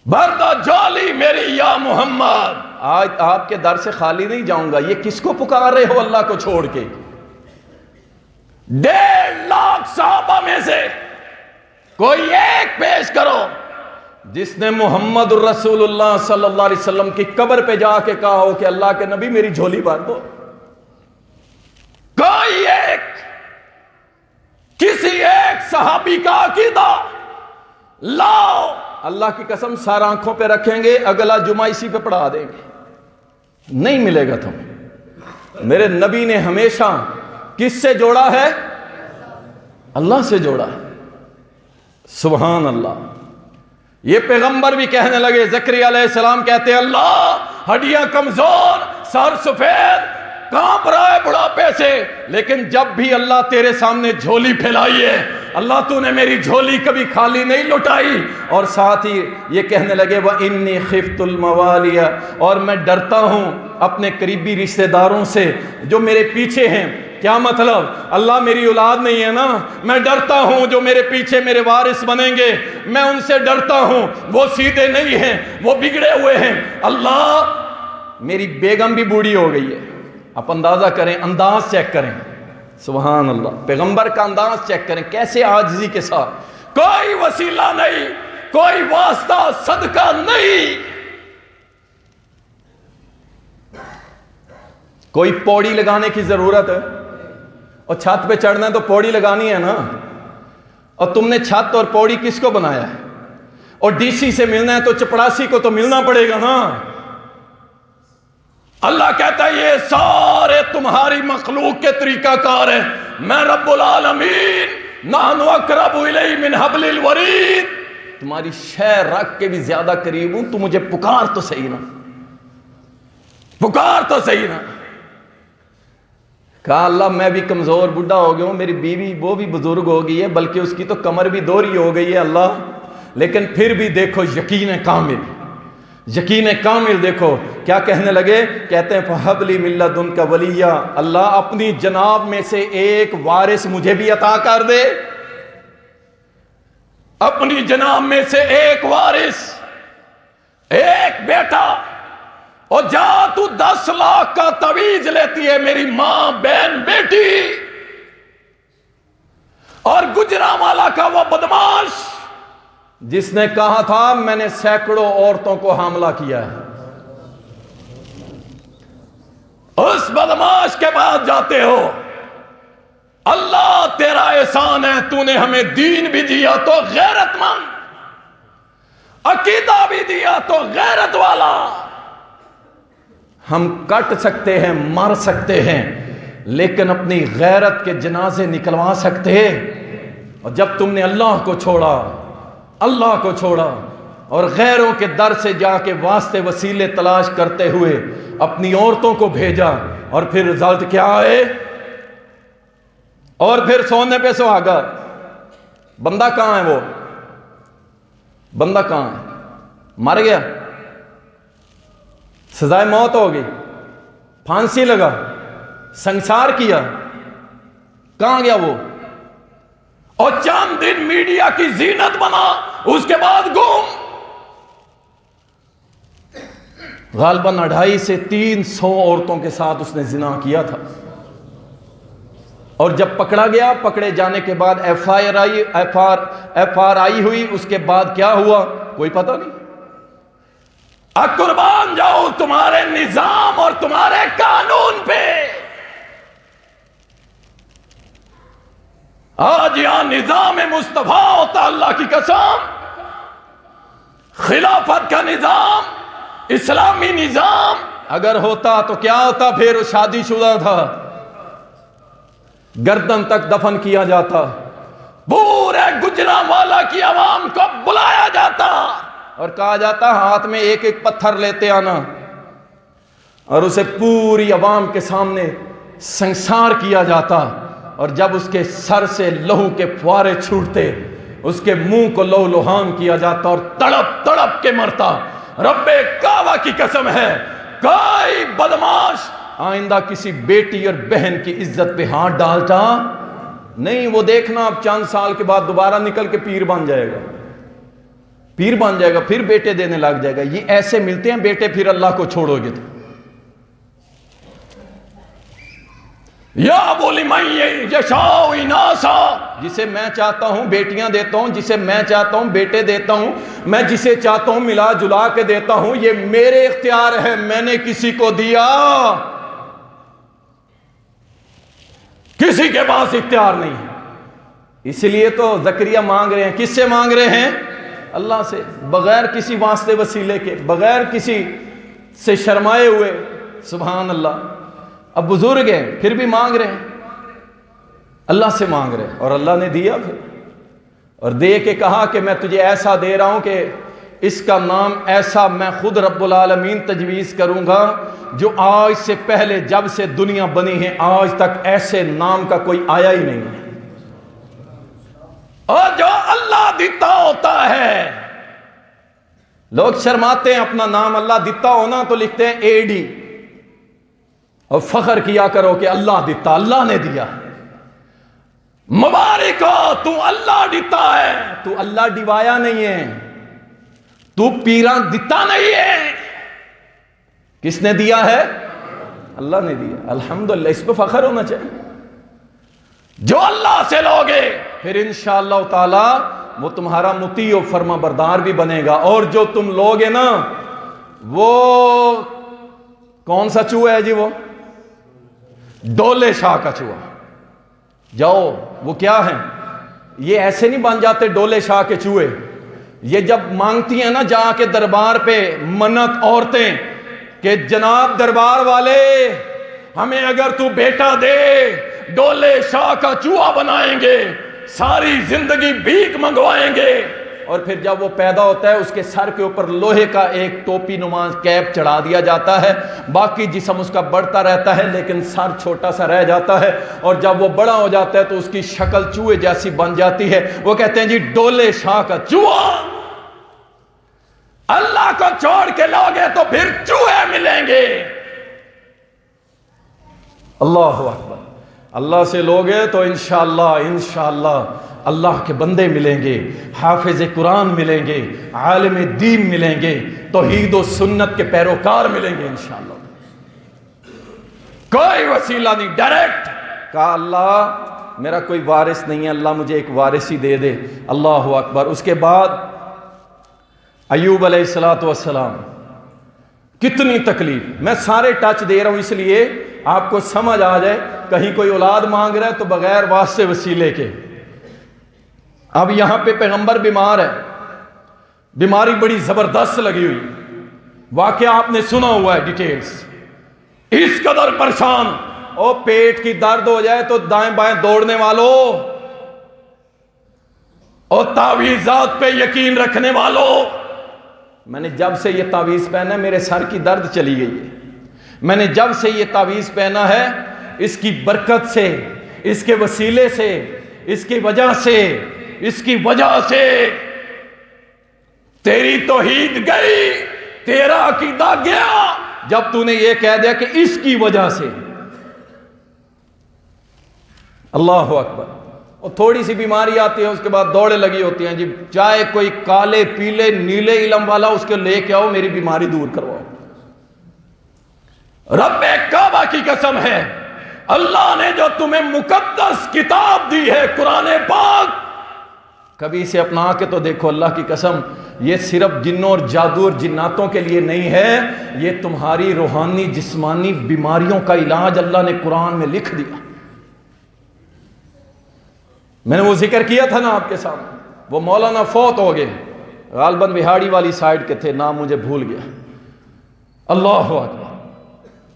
بھر دو جھولی میری یا محمد۔ آج آپ کے در سے خالی نہیں جاؤں گا، یہ کس کو پکار رہے ہو اللہ کو چھوڑ کے؟ 1.5 لاکھ صحابہ میں سے کوئی ایک پیش کرو جس نے محمد الرسول اللہ صلی اللہ علیہ وسلم کی قبر پہ جا کے کہا ہو کہ اللہ کے نبی میری جھولی بھر دو۔ کوئی ایک، کسی ایک صحابی کا عقیدہ لاؤ، اللہ کی قسم سار آنکھوں پہ رکھیں گے، اگلا جمعہ اسی پہ پڑھا دیں گے، نہیں ملے گا تم۔ میرے نبی نے ہمیشہ کس سے جوڑا ہے؟ اللہ سے جوڑا ہے۔ سبحان اللہ۔ یہ پیغمبر بھی کہنے لگے، زکریا علیہ السلام کہتے ہیں اللہ ہڈیاں کمزور، سر سفید، کانپ رہا ہے بڑھاپے سے، لیکن جب بھی اللہ تیرے سامنے جھولی پھیلائی ہے اللہ تو نے میری جھولی کبھی خالی نہیں لٹائی۔ اور ساتھ ہی یہ کہنے لگے وَإِنِّي خِفْتُ الْمَوَالِيَ، اور میں ڈرتا ہوں اپنے قریبی رشتہ داروں سے جو میرے پیچھے ہیں۔ کیا مطلب؟ اللہ میری اولاد نہیں ہے نا، میں ڈرتا ہوں جو میرے پیچھے میرے وارث بنیں گے، میں ان سے ڈرتا ہوں، وہ سیدھے نہیں ہیں، وہ بگڑے ہوئے ہیں۔ اللہ میری بیگم بھی بوڑھی ہو گئی ہے، آپ اندازہ کریں، انداز چیک کریں، سبحان اللہ، پیغمبر کا انداز چیک کریں کیسے عاجزی کے ساتھ، کوئی وسیلہ نہیں، کوئی واسطہ صدقہ نہیں، کوئی پوڑی لگانے کی ضرورت ہے؟ اور چھت پہ چڑھنا ہے تو پوڑی لگانی ہے نا، اور تم نے چھت اور پوڑی کس کو بنایا ہے؟ اور ڈی سی سے ملنا ہے تو چپڑاسی کو تو ملنا پڑے گا نا۔ اللہ کہتا ہے یہ سارے تمہاری مخلوق کے طریقہ کار ہیں، میں رب العالمین نحن اقرب الیہ من حبل الورید، تمہاری شے رکھ کے بھی زیادہ قریب ہوں، تو مجھے پکار تو صحیح نا، پکار تو صحیح نا۔ کہا اللہ میں بھی کمزور بڈھا ہو گیا ہوں، میری بیوی وہ بھی بزرگ ہو گئی ہے، بلکہ اس کی تو کمر بھی دوہری ہو گئی ہے اللہ، لیکن پھر بھی دیکھو یقین کامل، یقین کامل دیکھو کیا کہنے لگے، کہتے ہیں فَحَبْ لِي مِن لَدُنْكَ وَلِيًّا، اللہ اپنی جناب میں سے ایک وارث مجھے بھی عطا کر دے، اپنی جناب میں سے ایک وارث، ایک بیٹا۔ اور جا تو 10 لاکھ کا تعویذ لیتی ہے میری ماں، بہن، بیٹی، اور گجرانوالہ کا وہ بدماش جس نے کہا تھا میں نے سینکڑوں عورتوں کو حاملہ کیا ہے، اس بدماش کے بعد جاتے ہو، اللہ تیرا احسان ہے تو نے ہمیں دین بھی دیا تو غیرت مند، عقیدہ بھی دیا تو غیرت والا۔ ہم کٹ سکتے ہیں، مر سکتے ہیں، لیکن اپنی غیرت کے جنازے نکلوا سکتے ہیں۔ اور جب تم نے اللہ کو چھوڑا، اللہ کو چھوڑا، اور غیروں کے در سے جا کے واسطے وسیلے تلاش کرتے ہوئے اپنی عورتوں کو بھیجا، اور پھر رزلٹ کیا ہے؟ اور پھر سونے پہ سہاگا۔ بندہ کہاں ہے؟ وہ بندہ کہاں ہے؟ مر گیا، سزائے موت ہو گئی، پھانسی لگا، سنسار کیا، کہاں گیا وہ؟ اور چند دن میڈیا کی زینت بنا، اس کے بعد گم۔ غالباً 250 سے 300 عورتوں کے ساتھ اس نے زنا کیا تھا، اور جب پکڑا گیا، پکڑے جانے کے بعد ایف آر آئی ہوئی، اس کے بعد کیا ہوا کوئی پتہ نہیں۔ قربان جاؤ تمہارے نظام اور تمہارے قانون پہ۔ آج یہاں نظام مصطفیٰ ہوتا، اللہ کی قسم، خلافت کا نظام، اسلامی نظام اگر ہوتا تو کیا ہوتا؟ پھر شادی شدہ تھا، گردن تک دفن کیا جاتا، پورے گجرانوالہ کی عوام کو بلایا جاتا اور کہا جاتا ہاتھ میں ایک ایک پتھر لیتے آنا، اور اسے پوری عوام کے سامنے سنسار کیا جاتا، اور جب اس کے سر سے لہو کے فوارے چھوٹتے، اس کے منہ کو لہو لہان کیا جاتا اور تڑپ تڑپ کے مرتا۔ رب کعبہ کی قسم ہے، کوئی بدماش آئندہ کسی بیٹی اور بہن کی عزت پہ ہاتھ ڈالتا نہیں۔ وہ دیکھنا اب چند سال کے بعد دوبارہ نکل کے پیر بن جائے گا، پیر بن جائے گا، پھر بیٹے دینے لگ جائے گا۔ یہ ایسے ملتے ہیں بیٹے، پھر اللہ کو چھوڑو گے تو۔ یا بولی میں یشاء اناسا، جسے میں چاہتا ہوں بیٹیاں دیتا ہوں، جسے میں چاہتا ہوں بیٹے دیتا ہوں، میں جسے چاہتا ہوں ملا جلا کے دیتا ہوں، یہ میرے اختیار ہے، میں نے کسی کو دیا، کسی کے پاس اختیار نہیں ہے۔ اس لیے تو زکریہ مانگ رہے ہیں، کس سے مانگ رہے ہیں؟ اللہ سے، بغیر کسی واسطے وسیلے کے، بغیر کسی سے شرمائے ہوئے۔ سبحان اللہ۔ اب بزرگ ہیں پھر بھی مانگ رہے ہیں، اللہ سے مانگ رہے ہیں، اور اللہ نے دیا پھر، اور دے کے کہا کہ میں تجھے ایسا دے رہا ہوں کہ اس کا نام ایسا میں خود رب العالمین تجویز کروں گا جو آج سے پہلے جب سے دنیا بنی ہے آج تک ایسے نام کا کوئی آیا ہی نہیں ہے۔ اور جو اللہ دیتا ہوتا ہے، لوگ شرماتے ہیں اپنا نام اللہ دیتا ہونا تو لکھتے ہیں اے ڈی، اور فخر کیا کرو کہ اللہ دیتا، اللہ نے دیا، مبارک ہو تو اللہ دیتا ہے، تو اللہ ڈیوایا نہیں ہے، تو پیران دیتا نہیں ہے، کس نے دیا ہے؟ اللہ نے دیا۔ الحمدللہ، اس پہ فخر ہونا چاہیے۔ جو اللہ سے لوگے پھر انشاءاللہ تعالی وہ تمہارا مطیع و فرما بردار بھی بنے گا، اور جو تم لوگے نا وہ کون سا چوہا ہے جی؟ وہ ڈولے شاہ کا چوہا۔ جاؤ، وہ کیا ہیں؟ یہ ایسے نہیں بن جاتے ڈولے شاہ کے چوہے، یہ جب مانگتی ہیں نا جا کے دربار پہ منت عورتیں کہ جناب دربار والے ہمیں اگر تو بیٹا دے ڈولے شاہ کا چوہا بنائیں گے، ساری زندگی بھیک منگوائیں گے، اور پھر جب وہ پیدا ہوتا ہے اس کے سر کے اوپر لوہے کا ایک ٹوپی نما کیپ چڑھا دیا جاتا ہے، باقی جسم اس کا بڑھتا رہتا ہے لیکن سر چھوٹا سا رہ جاتا ہے، اور جب وہ بڑا ہو جاتا ہے تو اس کی شکل چوہے جیسی بن جاتی ہے۔ وہ کہتے ہیں جی ڈولے شاہ کا چوہا۔ اللہ کو چھوڑ کے لوگے تو پھر چوہے ملیں گے۔ اللہ اکبر۔ اللہ سے لوگے تو انشاءاللہ اللہ کے بندے ملیں گے، حافظ قرآن ملیں گے، عالم دین ملیں گے، توحید و سنت کے پیروکار ملیں گے انشاءاللہ۔ کوئی وسیلہ نہیں، ڈائریکٹ کہا اللہ میرا کوئی وارث نہیں ہے، اللہ مجھے ایک وارث ہی دے دے۔ اللہ اکبر۔ اس کے بعد ایوب علیہ السلام، کتنی تکلیف، میں سارے ٹچ دے رہا ہوں اس لیے آپ کو سمجھ آ جائے، کہیں کوئی اولاد مانگ رہا ہے تو بغیر واسطے وسیلے کے۔ اب یہاں پہ پیغمبر بیمار ہے، بیماری بڑی زبردست لگی ہوئی، واقعہ آپ نے سنا ہوا ہے ڈیٹیلز، اس قدر پریشان، او پیٹ کی درد ہو جائے تو دائیں بائیں دوڑنے والوں اور تعویذات پہ یقین رکھنے والوں، میں نے جب سے یہ تعویذ پہنا ہے میرے سر کی درد چلی گئی ہے، میں نے جب سے یہ تعویذ پہنا ہے اس کی برکت سے، اس کے وسیلے سے، اس کی وجہ سے، اس کی وجہ سے تیری توحید گئی، تیرا عقیدہ گیا جب تو نے یہ کہہ دیا کہ اس کی وجہ سے۔ اللہ اکبر۔ اور تھوڑی سی بیماری آتی ہے اس کے بعد دوڑے لگی ہوتی ہیں، جی چاہے کوئی کالے پیلے نیلے علم والا اس کے لے کے آؤ، میری بیماری دور کرواؤ۔ رب کعبہ کی قسم ہے، اللہ نے جو تمہیں مقدس کتاب دی ہے قرآن پاک، کبھی اسے اپنا کے تو دیکھو۔ اللہ کی قسم یہ صرف جنوں اور جادو اور جناتوں کے لیے نہیں ہے، یہ تمہاری روحانی جسمانی بیماریوں کا علاج اللہ نے قرآن میں لکھ دیا۔ میں نے وہ ذکر کیا تھا نا آپ کے سامنے، وہ مولانا فوت ہو گئے، غالباً بہاڑی والی سائیڈ کے تھے، نام مجھے بھول گیا۔ اللہ اکبر۔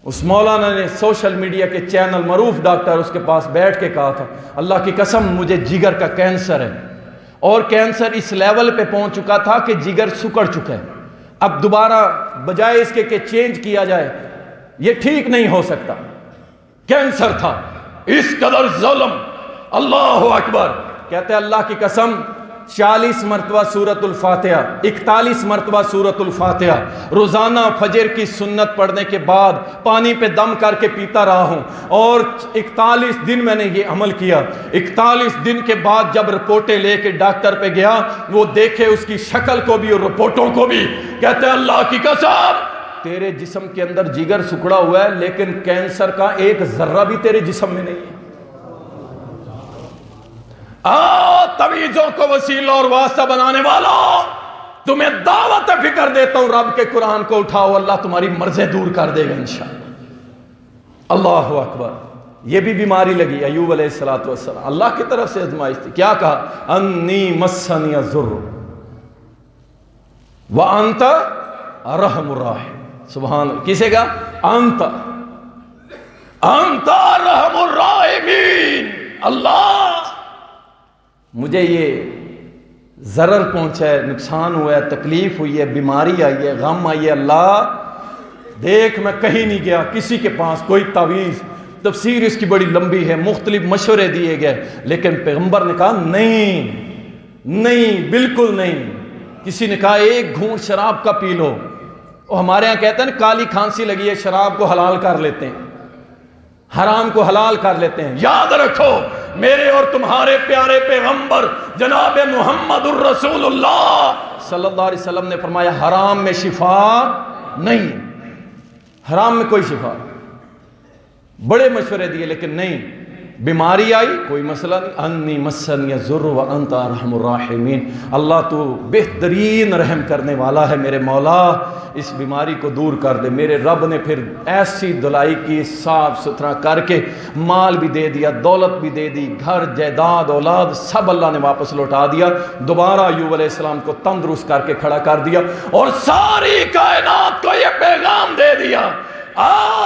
اس مولانا نے سوشل میڈیا کے چینل معروف ڈاکٹر اس کے پاس بیٹھ کے کہا تھا، اللہ کی قسم مجھے جگر کا کینسر ہے، اور کینسر اس لیول پہ پہنچ چکا تھا کہ جگر سکڑ چکا ہے، اب دوبارہ بجائے اس کے کہ چینج کیا جائے یہ ٹھیک نہیں ہو سکتا۔ کینسر تھا، اس قدر ظلم۔ اللہ اکبر۔ کہتے ہیں اللہ کی قسم 40 مرتبہ سورۃ الفاتحہ، 41 مرتبہ سورۃ الفاتحہ روزانہ فجر کی سنت پڑھنے کے بعد پانی پہ دم کر کے پیتا رہا ہوں، اور 41 دن میں نے یہ عمل کیا۔ 41 دن کے بعد جب رپورٹیں لے کے ڈاکٹر پہ گیا، وہ دیکھے اس کی شکل کو بھی اور رپورٹوں کو بھی، کہتے ہیں اللہ کی قسم تیرے جسم کے اندر جگر سکڑا ہوا ہے لیکن کینسر کا ایک ذرہ بھی تیرے جسم میں نہیں ہے۔ تعویذوں کو وسیلہ اور واسطہ بنانے والا، تمہیں دعوت فکر دیتا ہوں، رب کے قرآن کو اٹھاؤ، اللہ تمہاری مرضیں دور کر دے گا انشاءاللہ۔ اللہ اکبر۔ یہ بھی بیماری لگی ایوب علیہ السلام، اللہ کی طرف سے آزمائش تھی، کیا کہا؟ انی مسنی الضر وانت ارحم الراحمین۔ سبحان اللہ۔ کسے کہا؟ انت ارحم الراحمین۔ اللہ مجھے یہ ضرر پہنچا ہے، نقصان ہوا ہے، تکلیف ہوئی ہے، بیماری آئی ہے، غم آئی ہے، اللہ دیکھ میں کہیں نہیں گیا کسی کے پاس کوئی تعویذ، تفسیر اس کی بڑی لمبی ہے، مختلف مشورے دیے گئے، لیکن پیغمبر نے کہا نہیں بالکل نہیں۔ کسی نے کہا ایک گھونٹ شراب کا پی لو، اور ہمارے ہاں کہتے ہیں نا کالی کھانسی لگی ہے شراب کو حلال کر لیتے ہیں، حرام کو حلال کر لیتے ہیں۔ یاد رکھو میرے اور تمہارے پیارے پیغمبر جناب محمد الرسول اللہ صلی اللہ علیہ وسلم نے فرمایا حرام میں شفا نہیں، حرام میں کوئی شفا نہیں۔ بڑے مشورے دیے لیکن نہیں، بیماری آئی کوئی مسئلہ نہیں۔ انی مسنی الضر وانت ارحم الراحمین۔ اللہ تو بہترین رحم کرنے والا ہے میرے مولا، اس بیماری کو دور کر دے۔ میرے رب نے پھر ایسی دلائی کی، صاف ستھرا کر کے مال بھی دے دیا، دولت بھی دے دی، گھر جائیداد اولاد سب اللہ نے واپس لوٹا دیا، دوبارہ ایوب علیہ السلام کو تندرست کر کے کھڑا کر دیا، اور ساری کائنات کو یہ پیغام دے دیا،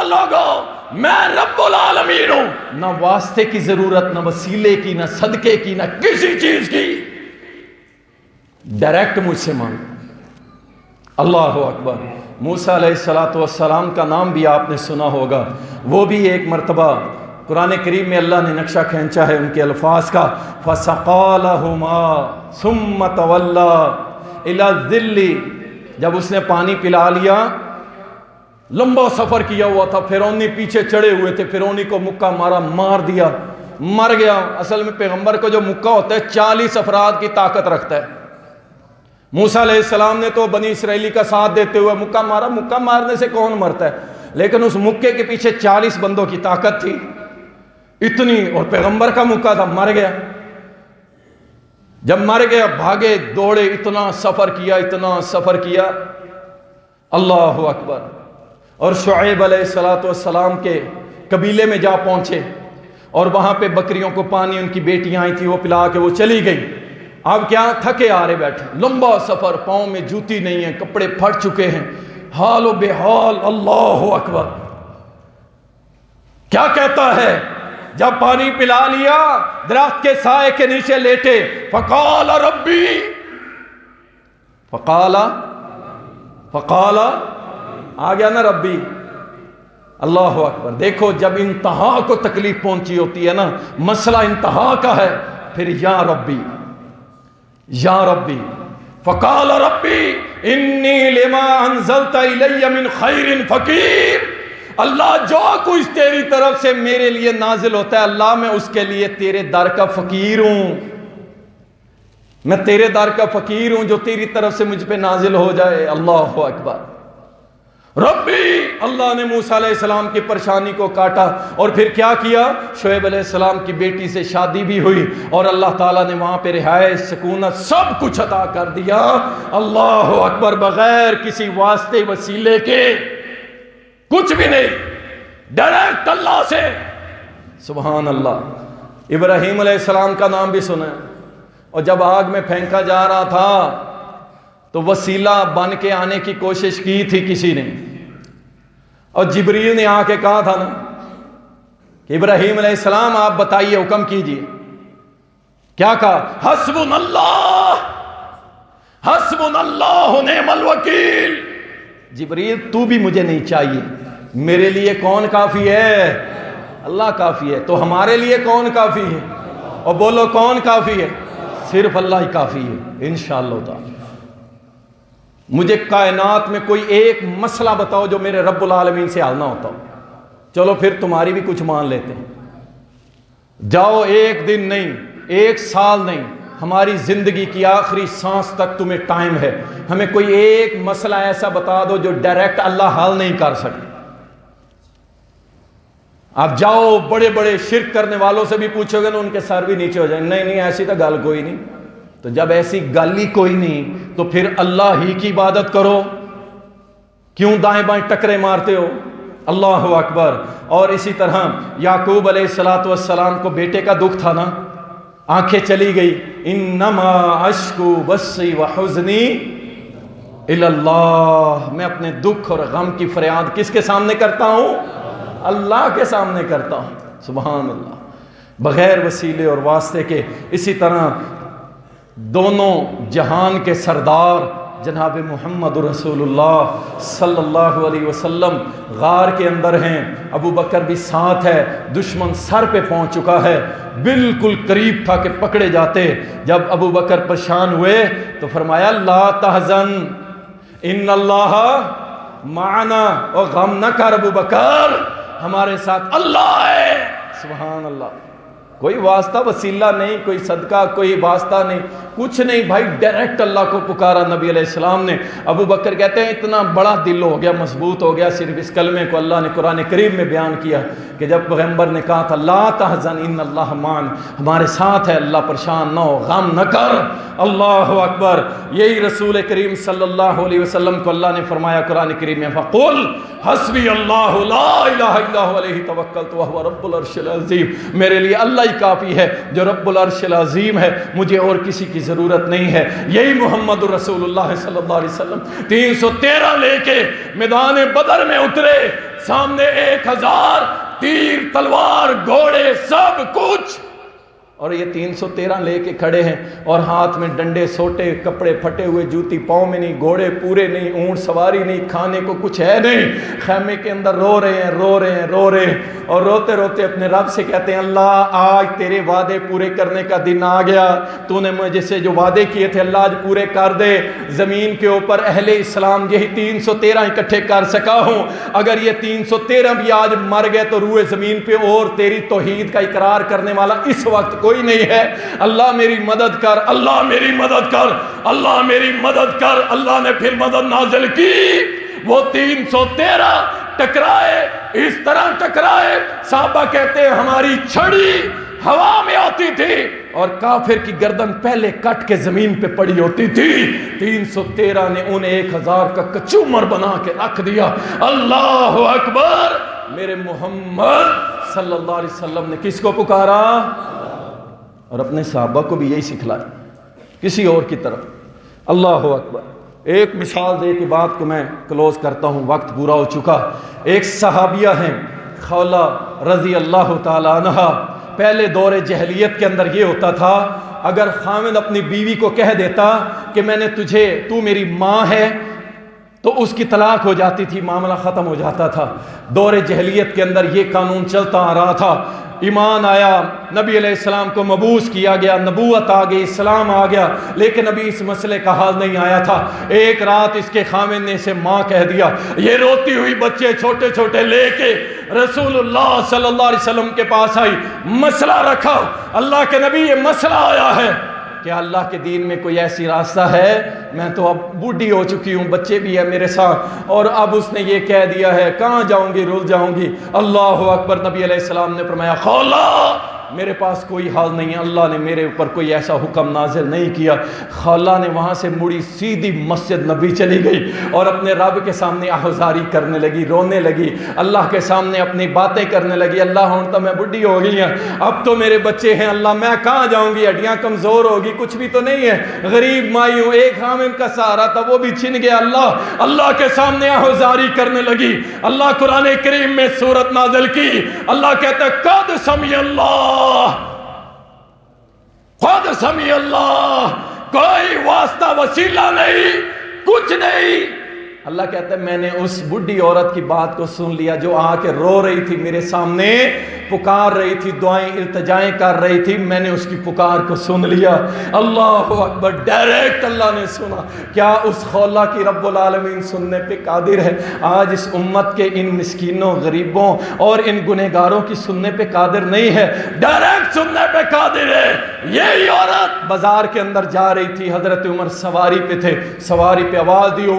لوگو میں رب العالمین ہوں، نہ واسطے کی ضرورت، نہ وسیلے کی، نہ صدقے کی، نہ کسی چیز کی، ڈائریکٹ مجھ سے مانگو۔ اللہ اکبر۔ موسیٰ علیہ السلام کا نام بھی آپ نے سنا ہوگا، وہ بھی ایک مرتبہ قرآن کریم میں اللہ نے نقشہ کھینچا ہے ان کے الفاظ کا، فَسَقَا لَهُمَا ثُمَّ تَوَلَّا إِلَى الظِّلِّ۔ جب اس نے پانی پلا لیا، لمبا سفر کیا ہوا تھا، فرعونی پیچھے چڑھے ہوئے تھے، فرعونی کو مکہ مارا، مار دیا، مر گیا۔ اصل میں پیغمبر کو جو مکہ ہوتا ہے 40 افراد کی طاقت رکھتا ہے۔ موسیٰ علیہ السلام نے تو بنی اسرائیلی کا ساتھ دیتے ہوئے مکہ مارا، مکہ مارنے سے کون مرتا ہے، لیکن اس مکے کے پیچھے 40 بندوں کی طاقت تھی اتنی، اور پیغمبر کا مکہ تھا، مر گیا۔ جب مر گیا بھاگے دوڑے، اتنا سفر کیا، اللہ اکبر۔ اور شعیب علیہ السلام کے قبیلے میں جا پہنچے، اور وہاں پہ بکریوں کو پانی ان کی بیٹیاں آئی تھی وہ پلا کے وہ چلی گئی۔ اب کیا تھکے آ رہے بیٹھے، لمبا سفر، پاؤں میں جوتی نہیں ہے، کپڑے پھٹ چکے ہیں، حال و بحال۔ اللہ اکبر۔ کیا کہتا ہے جب پانی پلا لیا، درخت کے سائے کے نیچے لیٹے، فقال ربی، فقال فقال آ گیا نا ربی، اللہ اکبر. دیکھو جب انتہا کو تکلیف پہنچی ہوتی ہے نا، مسئلہ انتہا کا ہے، پھر یا ربی یا ربی. فقال ربی انی لما انزلت الی من خیر فقیر. اللہ جو کچھ تیری طرف سے میرے لیے نازل ہوتا ہے اللہ میں اس کے لیے تیرے در کا فقیر ہوں. میں تیرے در کا فقیر ہوں جو تیری طرف سے مجھ پہ نازل ہو جائے. اللہ اکبر. ربی، اللہ نے موسیٰ علیہ السلام کی پریشانی کو کاٹا اور پھر کیا کیا؟ شعیب علیہ السلام کی بیٹی سے شادی بھی ہوئی اور اللہ تعالیٰ نے وہاں پہ رہائش، سکونت، سب کچھ عطا کر دیا. اللہ اکبر. بغیر کسی واسطے وسیلے کے، کچھ بھی نہیں، ڈائریکٹ اللہ سے. سبحان اللہ. ابراہیم علیہ السلام کا نام بھی سنا ہے، اور جب آگ میں پھینکا جا رہا تھا تو وسیلہ بن کے آنے کی کوشش کی تھی کسی نے، اور جبریل نے آ کے کہا تھا نا کہ ابراہیم علیہ السلام آپ بتائیے، حکم کیجئے. کیا کہا؟ حسبنا اللہ، حسبنا اللہ نعم الوکیل. جبریل تو بھی مجھے نہیں چاہیے، میرے لیے کون کافی ہے؟ اللہ کافی ہے. تو ہمارے لیے کون کافی ہے؟ اور بولو کون کافی ہے؟ صرف اللہ ہی کافی ہے انشاءاللہ تعالی. مجھے کائنات میں کوئی ایک مسئلہ بتاؤ جو میرے رب العالمین سے حل نہ ہوتا ہو. چلو پھر تمہاری بھی کچھ مان لیتے ہیں. جاؤ، ایک دن نہیں، ایک سال نہیں، ہماری زندگی کی آخری سانس تک تمہیں ٹائم ہے، ہمیں کوئی ایک مسئلہ ایسا بتا دو جو ڈائریکٹ اللہ حل نہیں کر سکتے. آپ جاؤ بڑے بڑے شرک کرنے والوں سے بھی پوچھو گے نا، ان کے سر بھی نیچے ہو جائیں. نہیں نہیں، ایسی تو گل کوئی نہیں. تو جب ایسی گل ہی کوئی نہیں تو پھر اللہ ہی کی عبادت کرو. کیوں دائیں بائیں ٹکرے مارتے ہو؟ اللہ اکبر. اور اسی طرح یعقوب علیہ السلام کو بیٹے کا دکھ تھا نا، آنکھیں چلی گئی. انما اشکو بثی وحزنی الی اللہ. میں اپنے دکھ اور غم کی فریاد کس کے سامنے کرتا ہوں؟ اللہ کے سامنے کرتا ہوں. سبحان اللہ. بغیر وسیلے اور واسطے کے. اسی طرح دونوں جہان کے سردار جناب محمد رسول اللہ صلی اللہ علیہ وسلم غار کے اندر ہیں. ابو بکر بھی ساتھ ہے. دشمن سر پہ پہنچ چکا ہے، بالکل قریب تھا کہ پکڑے جاتے. جب ابو بکر پریشان ہوئے تو فرمایا لا تحزن ان اللہ معنا. اور غم نہ کر ابو بکر، ہمارے ساتھ اللہ ہے. سبحان اللہ. کوئی واسطہ وسیلہ نہیں، کوئی صدقہ، کوئی واسطہ نہیں، کچھ نہیں بھائی. ڈائریکٹ اللہ کو پکارا نبی علیہ السلام نے. ابو بکر کہتے ہیں اتنا بڑا دل ہو گیا، مضبوط ہو گیا صرف اس کلمے کو اللہ نے قرآن کریم میں بیان کیا کہ جب پیغمبر نے کہا تھا لا تحزن ان اللہ معنا، ہمارے ساتھ ہے اللہ، پریشان نہ ہو، غم نہ کر. اللہ اکبر. یہی رسول کریم صلی اللہ علیہ وسلم کو اللہ نے فرمایا قرآن کریم میں فقل حسبی اللہ لا الہ الا هو علیہ توکلت وہو رب العرش العظیم. میرے لیے اللہ ہی کافی ہے جو رب العرش العظیم ہے، مجھے اور کسی کی ضرورت نہیں ہے. یہی محمد رسول اللہ صلی اللہ علیہ وسلم 313 لے کے میدان بدر میں اترے. سامنے 1000 تیر، تلوار، گھوڑے، سب کچھ، اور یہ 313 لے کے کھڑے ہیں اور ہاتھ میں ڈنڈے، سوٹے، کپڑے پھٹے ہوئے، جوتی پاؤں میں نہیں، گھوڑے پورے نہیں، اونٹ سواری نہیں، کھانے کو کچھ ہے نہیں. خیمے کے اندر رو رہے ہیں، رو رہے ہیں، رو رہے ہیں، اور روتے روتے اپنے رب سے کہتے ہیں اللہ آج تیرے وعدے پورے کرنے کا دن آ گیا. تو نے مجھے سے جو وعدے کیے تھے اللہ آج پورے کر دے. زمین کے اوپر اہل اسلام یہی 313 اکٹھے کر سکا ہوں. اگر یہ 313 بھی آج مر گئے تو روئے زمین پہ اور تیری توحید کا اقرار کرنے والا اس وقت کوئی نہیں ہے. اللہ میری مدد کر، اللہ میری مدد کر، اللہ میری مدد کر. اللہ نے پھر مدد نازل کی. وہ 313 ٹکرائے، اس طرح ٹکرائے صحابہ کہتے ہیں ہماری چھڑی ہوا میں آتی تھی اور کافر کی گردن پہلے کٹ کے زمین پہ پڑی ہوتی تھی. 313 نے انہیں 1000 کا کچومر بنا کے رکھ دیا. اللہ اکبر. میرے محمد صلی اللہ علیہ وسلم نے کس کو پکارا؟ اور اپنے صحابہ کو بھی یہی سکھلایا، کسی اور کی طرف. اللہ اکبر. ایک مثال دے کے بات کو میں کلوز کرتا ہوں، وقت پورا ہو چکا. ایک صحابیہ ہیں خولہ رضی اللہ تعالیٰ عنہ. پہلے دور جہلیت کے اندر یہ ہوتا تھا اگر خاوند اپنی بیوی کو کہہ دیتا کہ میں نے تجھے، تو میری ماں ہے، تو اس کی طلاق ہو جاتی تھی، معاملہ ختم ہو جاتا تھا۔ دور جہلیت کے اندر یہ قانون چلتا آ رہا تھا۔ ایمان آیا، نبی علیہ السلام کو مبعوث کیا گیا، نبوت آ گئی، اسلام آ گیا، لیکن ابھی اس مسئلے کا حل نہیں آیا تھا۔ ایک رات اس کے خاوند نے اسے ماں کہہ دیا، یہ روتی ہوئی بچے چھوٹے چھوٹے لے کے رسول اللہ صلی اللہ علیہ وسلم کے پاس آئی، مسئلہ رکھا، اللہ کے نبی یہ مسئلہ آیا ہے، کیا اللہ کے دین میں کوئی ایسی راستہ ہے؟ میں تو اب بوڑھی ہو چکی ہوں، بچے بھی ہیں میرے ساتھ، اور اب اس نے یہ کہہ دیا ہے، کہاں جاؤں گی، رول جاؤں گی۔ اللہ اکبر۔ نبی علیہ السلام نے فرمایا، خولا میرے پاس کوئی حال نہیں ہے، اللہ نے میرے اوپر کوئی ایسا حکم نازل نہیں کیا۔ خالہ نے وہاں سے مڑی سیدھی مسجد نبی چلی گئی اور اپنے رب کے سامنے آہذاری کرنے لگی، رونے لگی، اللہ کے سامنے اپنی باتیں کرنے لگی، اللہ ہوں تو میں بڈھی ہو گئی ہیں، اب تو میرے بچے ہیں، اللہ میں کہاں جاؤں گی، ہڈیاں کمزور ہوگی، کچھ بھی تو نہیں ہے، غریب مائی ہوں، ایک خامن کا سہارا تھا وہ بھی چھن گیا، اللہ کے سامنے آہذاری کرنے لگی۔ اللہ قرآن کریم میں سورت نازل کی، اللہ کہتا ہے قد سمع اللہ، خود سمیع اللہ، کوئی واسطہ وسیلہ نہیں، کچھ نہیں۔ اللہ کہتا ہے میں نے اس بڈھی عورت کی بات کو سن لیا جو آ کے رو رہی تھی میرے سامنے، پکار رہی تھی، دعائیں التجائیں کر رہی تھی، میں نے اس کی پکار کو سن لیا۔ اللہ اکبر، ڈائریکٹ اللہ نے سنا۔ کیا اس خولہ کی رب العالمین سننے پہ قادر ہے؟ آج اس امت کے ان مسکینوں، غریبوں اور ان گنہگاروں کی سننے پہ قادر نہیں ہے، ڈائریکٹ سننے پہ قادر ہے۔ یہی عورت بازار کے اندر جا رہی تھی، حضرت عمر سواری پہ تھے، سواری پہ آواز دی،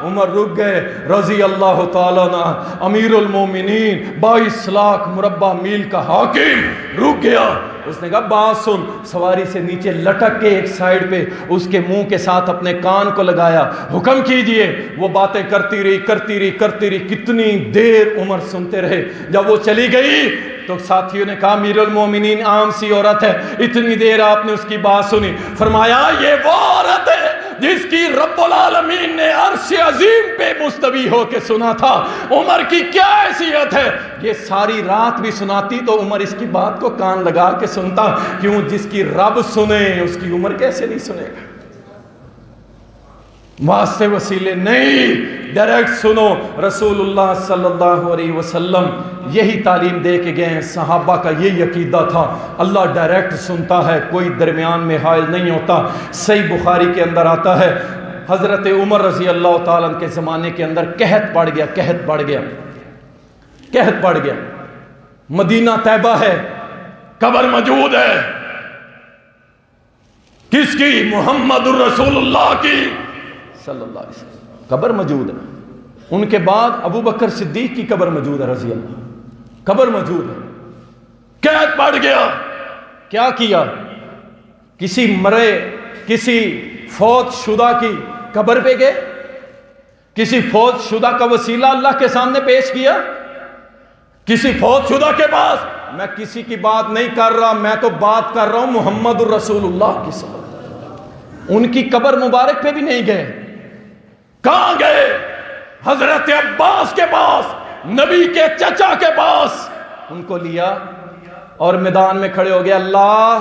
عمر رک گئے رضی اللہ تعالیٰ عنہ، امیر المومنین، 22 لاکھ مربع میل کا حاکم رک گیا۔ اس نے کہا بات سن، سواری سے نیچے لٹک کے ایک سائیڈ پہ اس کے منہ کے ساتھ اپنے کان کو لگایا، حکم کیجئے۔ وہ باتیں کرتی رہی، کتنی دیر عمر سنتے رہے۔ جب وہ چلی گئی تو ساتھیوں نے کہا امیر المومنین عام سی عورت ہے، اتنی دیر آپ نے اس کی بات سنی؟ فرمایا یہ وہ عورت ہے جس کی رب العالمین نے عرش عظیم پہ مستوی ہو کے سنا تھا۔ عمر کی کیا حیثیت ہے، یہ ساری رات بھی سناتی تو عمر اس کی بات کو کان لگا کے سنتا، کیوں؟ جس کی رب سنے اس کی عمر کیسے نہیں سنے گا؟ واسطے وسیلے نہیں، ڈائریکٹ سنو۔ رسول اللہ صلی اللہ علیہ وسلم یہی تعلیم دے کے گئے ہیں، صحابہ کا یہی عقیدہ تھا، اللہ ڈائریکٹ سنتا ہے، کوئی درمیان میں حائل نہیں ہوتا۔ صحیح بخاری کے اندر آتا ہے حضرت عمر رضی اللہ تعالیٰ عنہ کے زمانے کے اندر قحط پڑ گیا، مدینہ طیبہ ہے، قبر موجود ہے، کس کی؟ محمد الرسول اللہ کی صلی اللہ علیہ وسلم، قبر موجود ہے۔ ان کے بعد ابو بکر صدیق کی قبر موجود ہے رضی اللہ، قبر موجود ہے۔ قحط پڑ گیا، کیا کیا؟ کسی فوت شدہ کی قبر پہ گئے، کسی فوت شدہ کا وسیلہ اللہ کے سامنے پیش کیا، کسی فوت شدہ کے پاس۔ میں کسی کی بات نہیں کر رہا، میں تو بات کر رہا ہوں محمد الرسول اللہ کی صلی اللہ علیہ وسلم۔ ان کی قبر مبارک پہ بھی نہیں گئے، کہاں گئے؟ حضرت عباس کے پاس، نبی کے چچا کے پاس۔ ان کو لیا اور میدان میں کھڑے ہو گیا، اللہ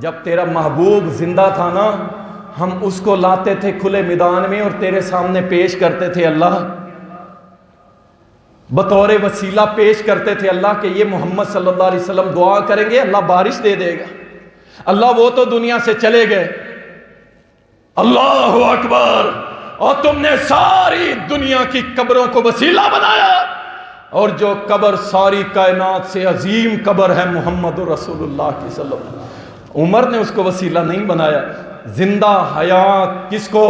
جب تیرا محبوب زندہ تھا نا، ہم اس کو لاتے تھے کھلے میدان میں اور تیرے سامنے پیش کرتے تھے، اللہ بطور وسیلہ پیش کرتے تھے، اللہ کہ یہ محمد صلی اللہ علیہ وسلم دعا کریں گے اللہ بارش دے دے گا۔ اللہ وہ تو دنیا سے چلے گئے، اللہ اکبر، اور تم نے ساری دنیا کی قبروں کو وسیلہ بنایا، اور جو قبر ساری کائنات سے عظیم قبر ہے محمد رسول اللہ کی صلی اللہ علیہ وسلم، عمر نے اس کو وسیلہ نہیں بنایا۔ زندہ حیات کس کو؟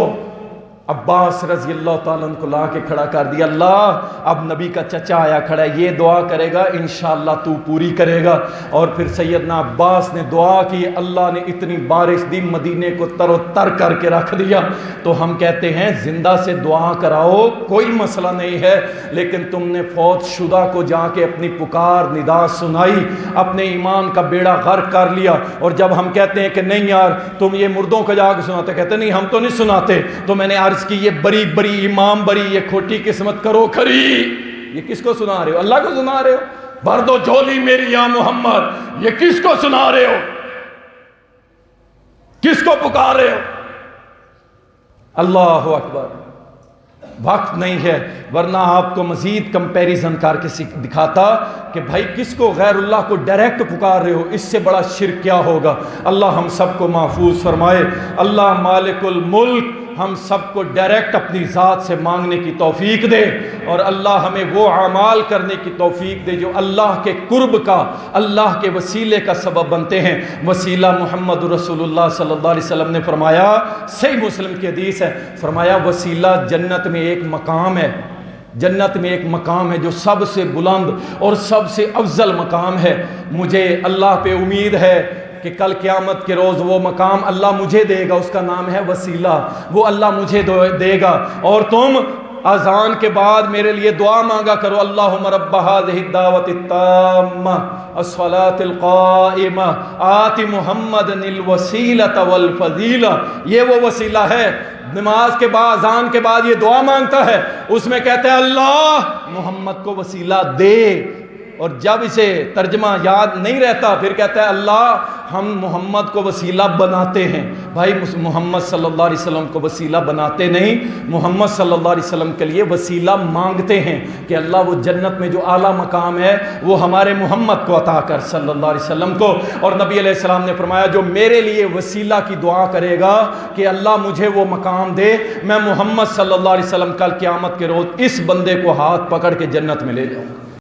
عباس رضی اللہ تعالیٰ عنہ کو لا کے کھڑا کر دیا، اللہ اب نبی کا چچا آیا کھڑا ہے، یہ دعا کرے گا انشاءاللہ تو پوری کرے گا۔ اور پھر سیدنا عباس نے دعا کی، اللہ نے اتنی بارش دی، مدینے کو تر و تر کر کے رکھ دیا۔ تو ہم کہتے ہیں زندہ سے دعا کراؤ کوئی مسئلہ نہیں ہے، لیکن تم نے فوت شدہ کو جا کے اپنی پکار ندا سنائی، اپنے ایمان کا بیڑا غرق کر لیا۔ اور جب ہم کہتے ہیں کہ نہیں یار تم یہ مردوں کو جا کے سناتے، کہتے نہیں ہم تو نہیں سناتے، تو میں نے عرض کی یہ بری امام بری، یہ کھوٹی قسمت کرو کھری، یہ کس کو سنا رہے ہو؟ اللہ کو سنا رہے ہو؟ بھر دو جھولی میری یا محمد، یہ کس کو سنا رہے ہو؟ کس کو پکار رہے ہو؟ اللہ اکبر، وقت نہیں ہے، ورنہ آپ کو مزید کمپیریزن کر کے دکھاتا کہ بھائی کس کو غیر اللہ کو ڈائریکٹ پکار رہے ہو، اس سے بڑا شرک کیا ہوگا۔ اللہ ہم سب کو محفوظ فرمائے، اللہ مالک الملک ہم سب کو ڈائریکٹ اپنی ذات سے مانگنے کی توفیق دے، اور اللہ ہمیں وہ اعمال کرنے کی توفیق دے جو اللہ کے قرب کا، اللہ کے وسیلے کا سبب بنتے ہیں۔ وسیلہ محمد رسول اللہ صلی اللہ علیہ وسلم نے فرمایا، صحیح مسلم کی حدیث ہے، فرمایا وسیلہ جنت میں ایک مقام ہے، جنت میں ایک مقام ہے جو سب سے بلند اور سب سے افضل مقام ہے۔ مجھے اللہ پہ امید ہے کہ کل قیامت کے روز وہ مقام اللہ مجھے دے گا، اس کا نام ہے وسیلہ، وہ اللہ مجھے دے گا۔ اور تم اذان کے بعد میرے لیے دعا مانگا کرو، اللہم رب هذه الدعوۃ التامہ الصلاۃ القائمہ آت محمد الوسیلۃ والفضیلہ۔ یہ وہ وسیلہ ہے، نماز کے بعد، اذان کے بعد یہ دعا مانگتا ہے، اس میں کہتا ہے اللہ محمد کو وسیلہ دے، اور جب اسے ترجمہ یاد نہیں رہتا پھر کہتا ہے اللہ ہم محمد کو وسیلہ بناتے ہیں۔ بھائی محمد صلی اللہ علیہ وسلم کو وسیلہ بناتے نہیں، محمد صلی اللہ علیہ وسلم کے لیے وسیلہ مانگتے ہیں کہ اللہ وہ جنت میں جو اعلیٰ مقام ہے وہ ہمارے محمد کو عطا کر صلی اللہ علیہ وسلم کو۔ اور نبی علیہ السلام نے فرمایا جو میرے لیے وسیلہ کی دعا کرے گا کہ اللہ مجھے وہ مقام دے، میں محمد صلی اللہ علیہ وسلم کل قیامت کے روز اس بندے کو ہاتھ پکڑ کے جنت میں لے جاؤں گا۔